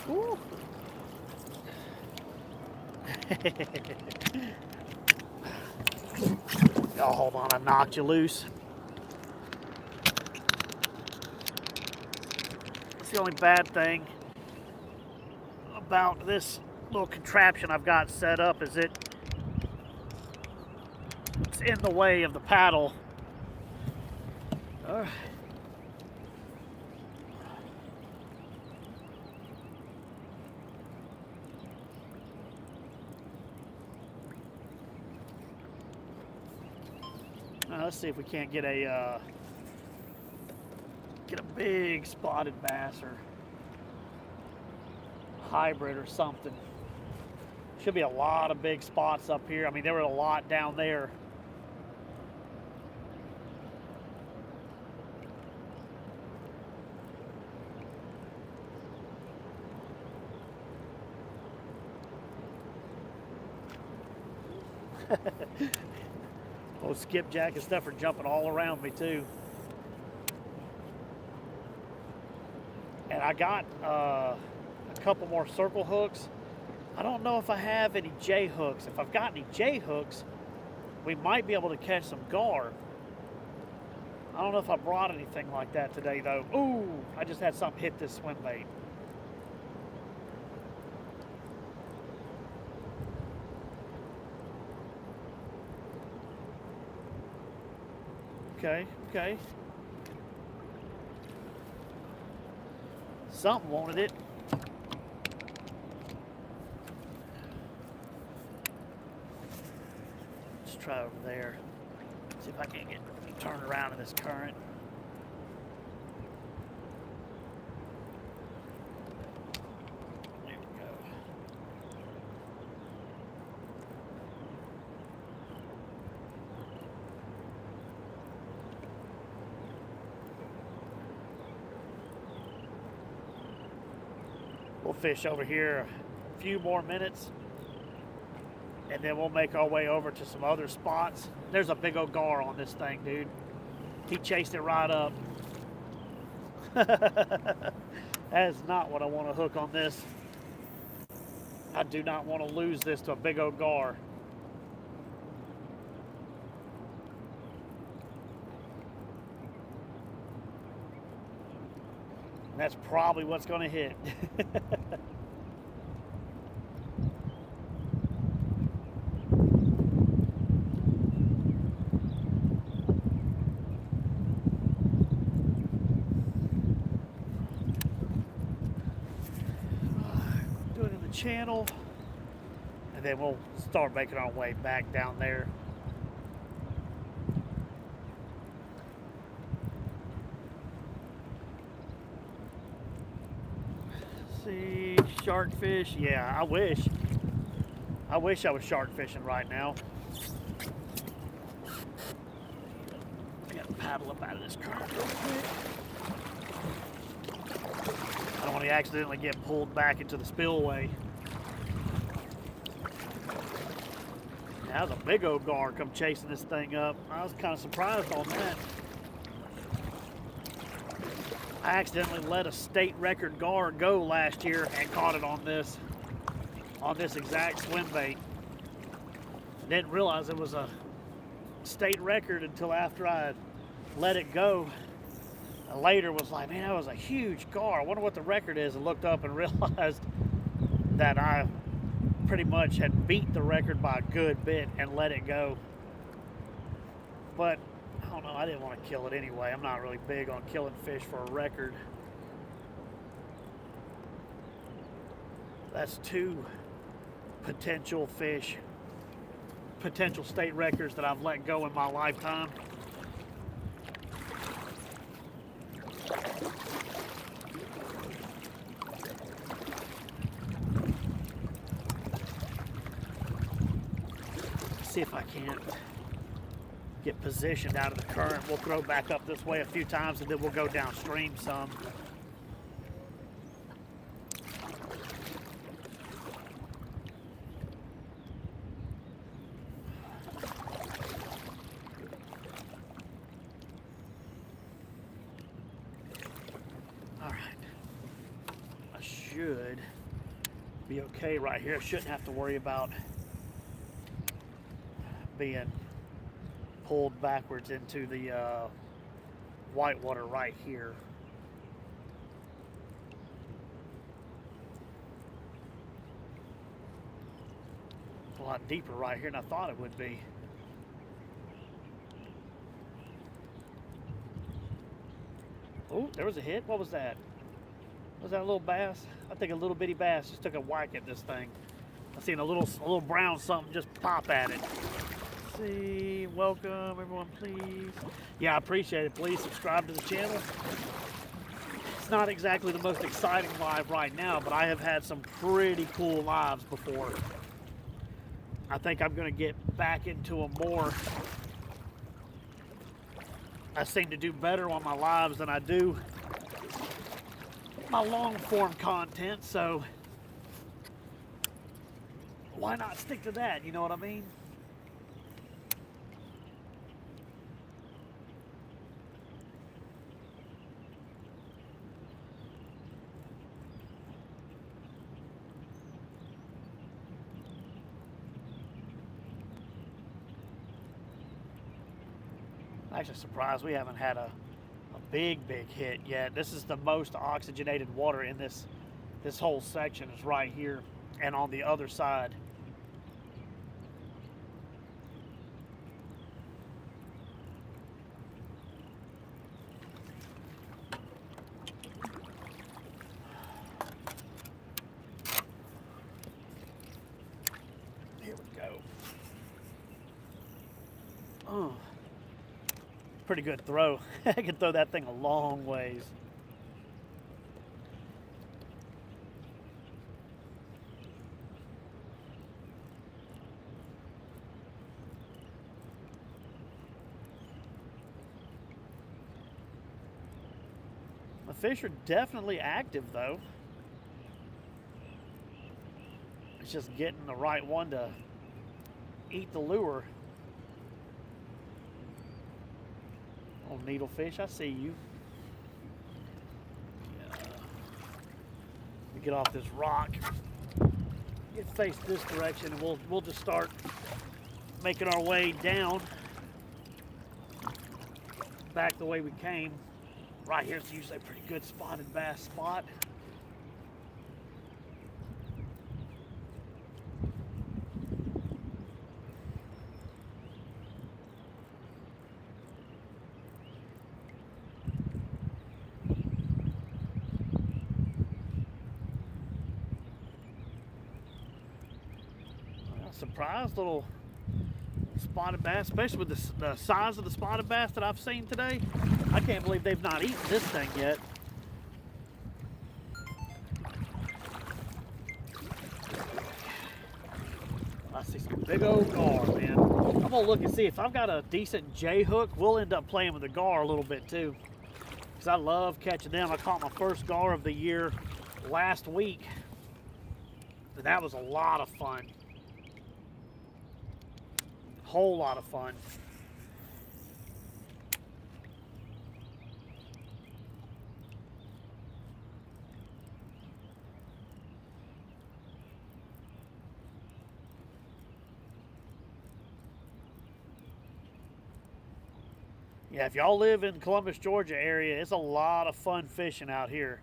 Woo. Oh, hold on, I knocked you loose. That's the only bad thing about this little contraption I've got set up is it's in the way of the paddle. Let's see if we can't get a big spotted bass or hybrid or something. Should be a lot of big spots up here. I mean, there were a lot down there. Oh, skipjack and stuff are jumping all around me too. And I got a couple more circle hooks. I don't know if I have any J hooks. If I've got any J hooks, we might be able to catch some gar. I don't know if I brought anything like that today though. Ooh, I just had something hit this swim bait. Okay. Something wanted it. Let's try over there. See if I can get turned around in this current. There we go. We'll fish over here a few more minutes and then we'll make our way over to some other spots. There's a big old gar on this thing, dude. He chased it right up. That is not what I want to hook on this. I do not want to lose this to a big old gar. That's probably what's going to hit. Do it in the channel, and then we'll start making our way back down there. See, shark fish. Yeah, I wish I was shark fishing right now. I gotta paddle up out of this current real quick. I don't want to accidentally get pulled back into the spillway. That was a big old gar come chasing this thing up. I was kind of surprised on that. I accidentally let a state record gar go last year and caught it on this exact swim bait. Didn't realize it was a state record until after I let it go. And later was like, man, that was a huge gar. I wonder what the record is. And looked up and realized that I pretty much had beat the record by a good bit and let it go. But I don't know, I didn't want to kill it anyway. I'm not really big on killing fish for a record. That's 2 potential fish, potential state records that I've let go in my lifetime. See if I can't get positioned out of the current. We'll throw back up this way a few times and then we'll go downstream some. All right. I should be okay right here. I shouldn't have to worry about being pulled backwards into the whitewater right here. A lot deeper right here than I thought it would be. Oh, there was a hit. What was that? Was that a little bass? I think a little bitty bass just took a whack at this thing. I seen a little brown something just pop at it. See, welcome everyone, please. Yeah, I appreciate it. Please subscribe to the channel. It's not exactly the most exciting live right now, but I have had some pretty cool lives before. I think I'm going to get back into them more. I seem to do better on my lives than I do my long form content, so why not stick to that, you know what I mean? Actually surprised we haven't had a big hit yet. This is the most oxygenated water in this whole section is right here and on the other side. Here we go. Oh. Pretty good throw. I can throw that thing a long ways. The fish are definitely active though. It's just getting the right one to eat the lure. Oh, needlefish, I see you. Yeah. We get off this rock, get face this direction, and we'll just start making our way down back the way we came. Right here's usually a pretty good spotted bass spot. Surprised little spotted bass, especially with the size of the spotted bass that I've seen today. I can't believe they've not eaten this thing yet. I see some big old gar, man. I'm gonna look and see if I've got a decent J hook. We'll end up playing with the gar a little bit too, because I love catching them. I caught my first gar of the year last week, and that was a lot of fun. Whole lot of fun. Yeah, if y'all live in Columbus, Georgia area, it's a lot of fun fishing out here.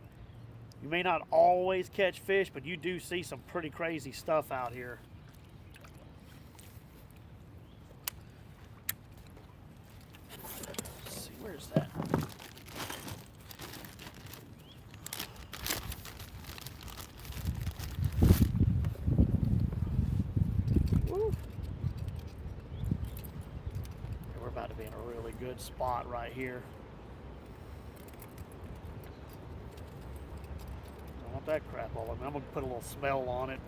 You may not always catch fish, but you do see some pretty crazy stuff out here. Where's that? Woo. We're about to be in a really good spot right here. I want that crap all over. I'm gonna put a little smell on it.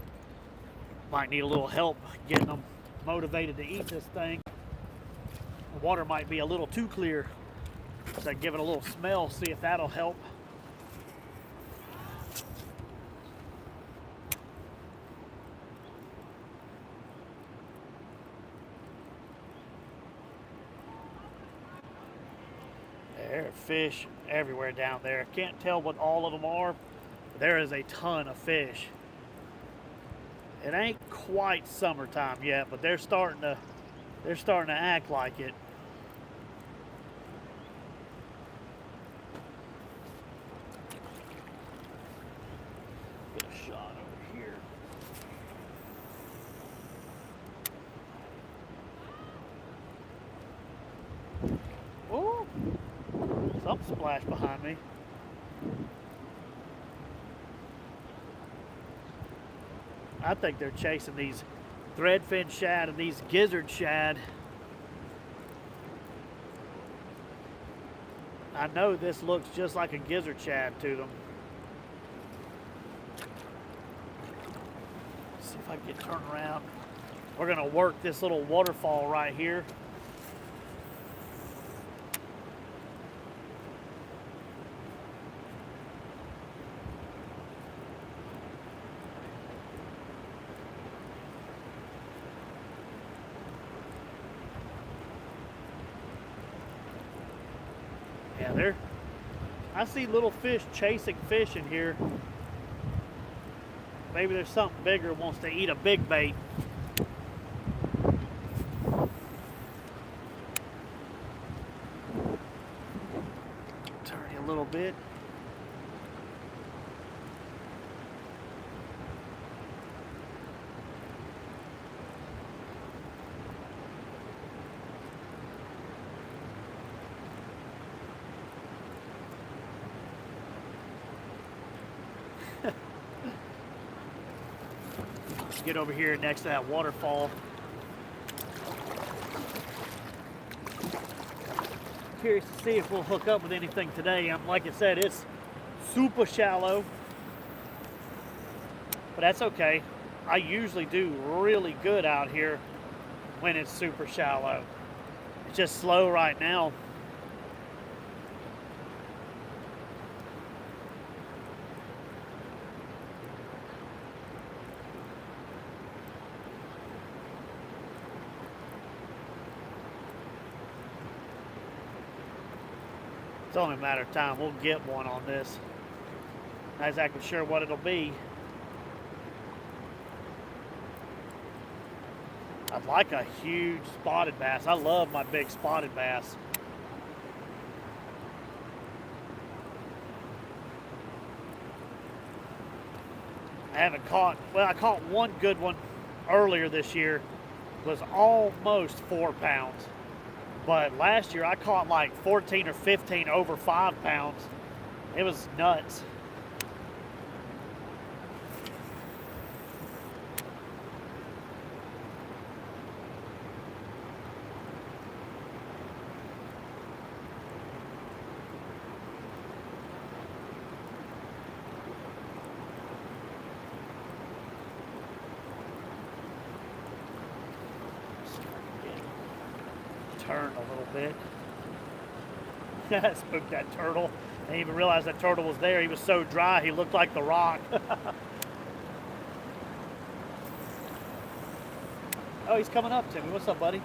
Might need a little help getting them motivated to eat this thing. The water might be a little too clear. So I give it a little smell, see if that'll help. There are fish everywhere down there. Can't tell what all of them are, but there is a ton of fish. It ain't quite summertime yet, but they're starting to act like it. Get a shot over here. Oh, something splashed behind me. I think they're chasing these threadfin shad and these gizzard shad. I know this looks just like a gizzard shad to them. Let's see if I can get turned around. We're gonna work this little waterfall right here. Yeah, I see little fish chasing fish in here. Maybe there's something bigger that wants to eat a big bait. Turn you a little bit. Get over here next to that waterfall. Curious to see if we'll hook up with anything today. Like I said, it's super shallow, but that's okay. I usually do really good out here when it's super shallow. It's just slow right now. It's only a matter of time. We'll get one on this. Not exactly sure what it'll be. I'd like a huge spotted bass. I love my big spotted bass. I haven't caught, well, I caught one good one earlier this year. It was almost 4 pounds. But last year I caught like 14 or 15 over 5 pounds. It was nuts. Turn a little bit. Spooked that turtle. I didn't even realize that turtle was there. He was so dry, he looked like the rock. Oh, he's coming up to me. What's up, buddy?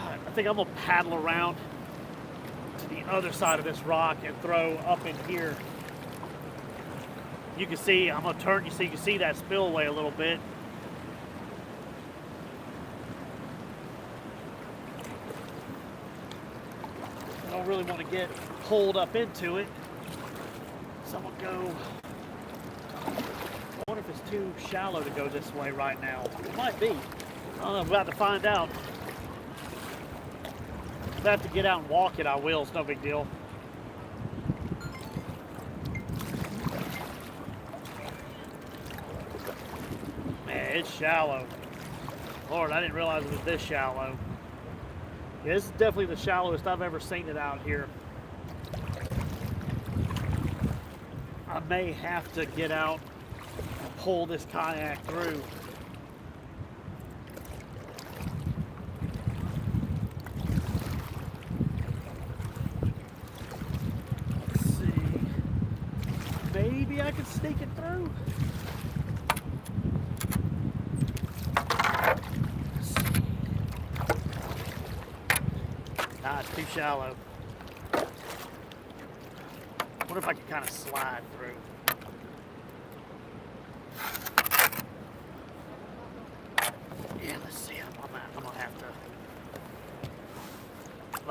I think I'm gonna paddle around to the other side of this rock and throw up in here. You can see, I'm gonna turn you so you can see that spillway a little bit. I don't really want to get pulled up into it. So I'm gonna go. I wonder if it's too shallow to go this way right now. It might be. I don't know, I'm about to find out. If I have to get out and walk it, I will. It's no big deal. Man, it's shallow. Lord, I didn't realize it was this shallow. Yeah, this is definitely the shallowest I've ever seen it out here. I may have to get out and pull this kayak through. Maybe I could sneak it through. Nah, it's too shallow. What if I could kind of slide through? Yeah, let's see. I'm gonna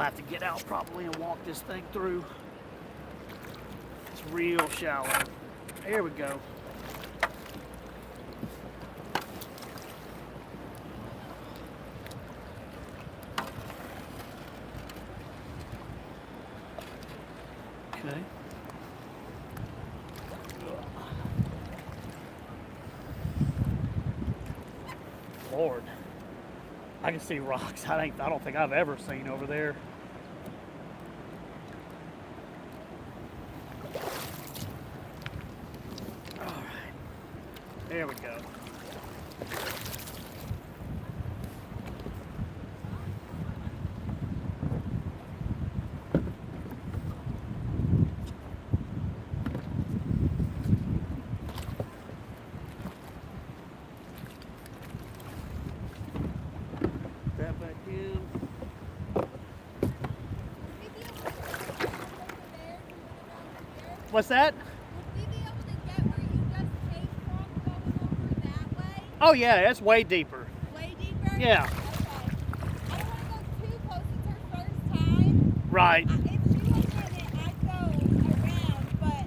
have to get out probably and walk this thing through. It's real shallow. There we go. Okay. Lord, I can see rocks I don't think I've ever seen over there. There we go. That back in. What's that? Oh yeah, that's way deeper. Way deeper? Yeah. Okay. I don't want to go too close. It's her first time. Right. If she was in it, I'd go around, but...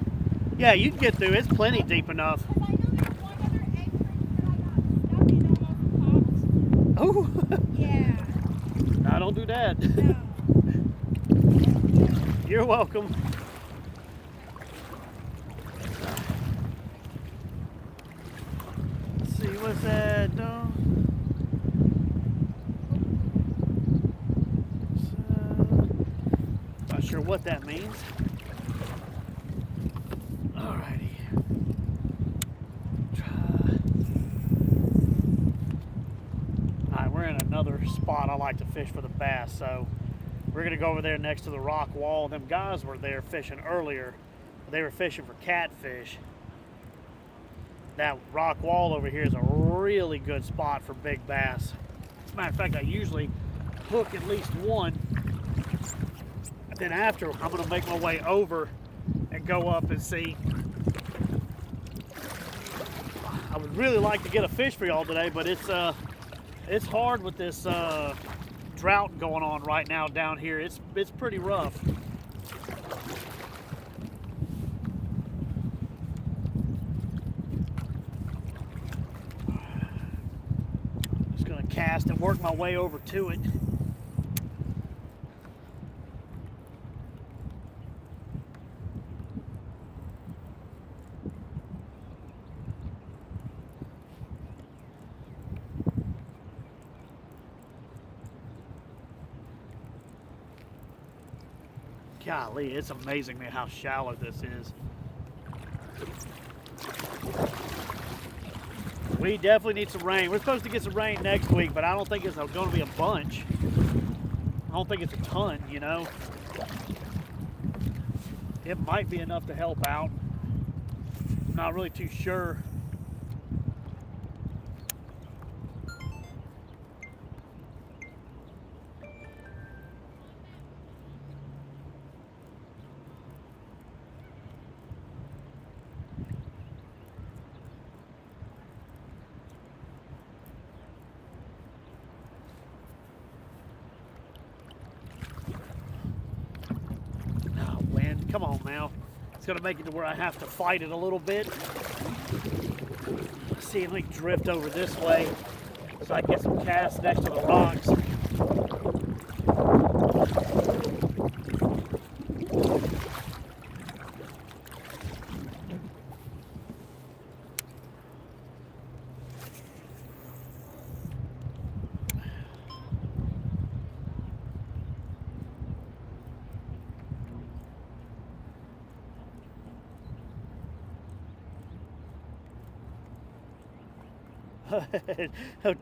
Yeah, you can get through. It's plenty deep enough. Because I know there's one other anchorage that I got stuck in almost popped. Oh. Yeah. No, don't do that. No. You're welcome. See what's that? No. Not sure what that means. Alrighty. Alright, we're in another spot I like to fish for the bass, so we're gonna go over there next to the rock wall. Them guys were there fishing earlier. They were fishing for catfish. That rock wall over here is a really good spot for big bass. As a matter of fact, I usually hook at least one. And then after, I'm gonna make my way over and go up and see. I would really like to get a fish for y'all today, but it's It's hard with this drought going on right now down here. It's pretty rough. Just gonna cast and work my way over to it. Golly, it's amazing me how shallow this is. We definitely need some rain. We're supposed to get some rain next week, but I don't think it's going to be a bunch. I don't think it's a ton, you know. It might be enough to help out. I'm not really too sure. Come on now. It's gonna make it to where I have to fight it a little bit. Let's see if we can drift over this way so I can get some casts next to the rocks.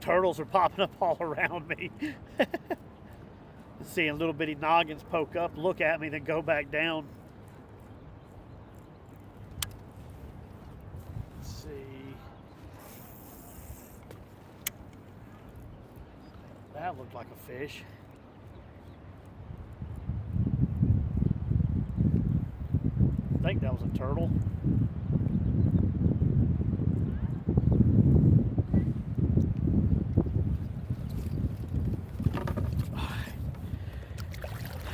Turtles are popping up all around me. Seeing little bitty noggins poke up, look at me, then go back down. Let's see. That looked like a fish. I think that was a turtle.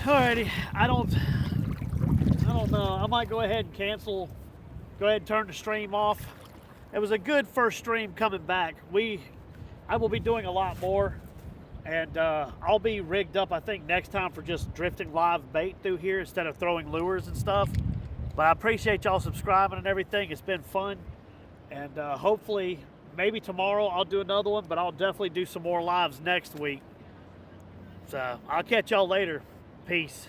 Alrighty, I don't know. I might go ahead and cancel. Go ahead and turn the stream off. It was a good first stream coming back. I will be doing a lot more, and I'll be rigged up, I think, next time for just drifting live bait through here instead of throwing lures and stuff. But I appreciate y'all subscribing and everything. It's been fun, and hopefully, maybe tomorrow I'll do another one, but I'll definitely do some more lives next week. So I'll catch y'all later. Peace.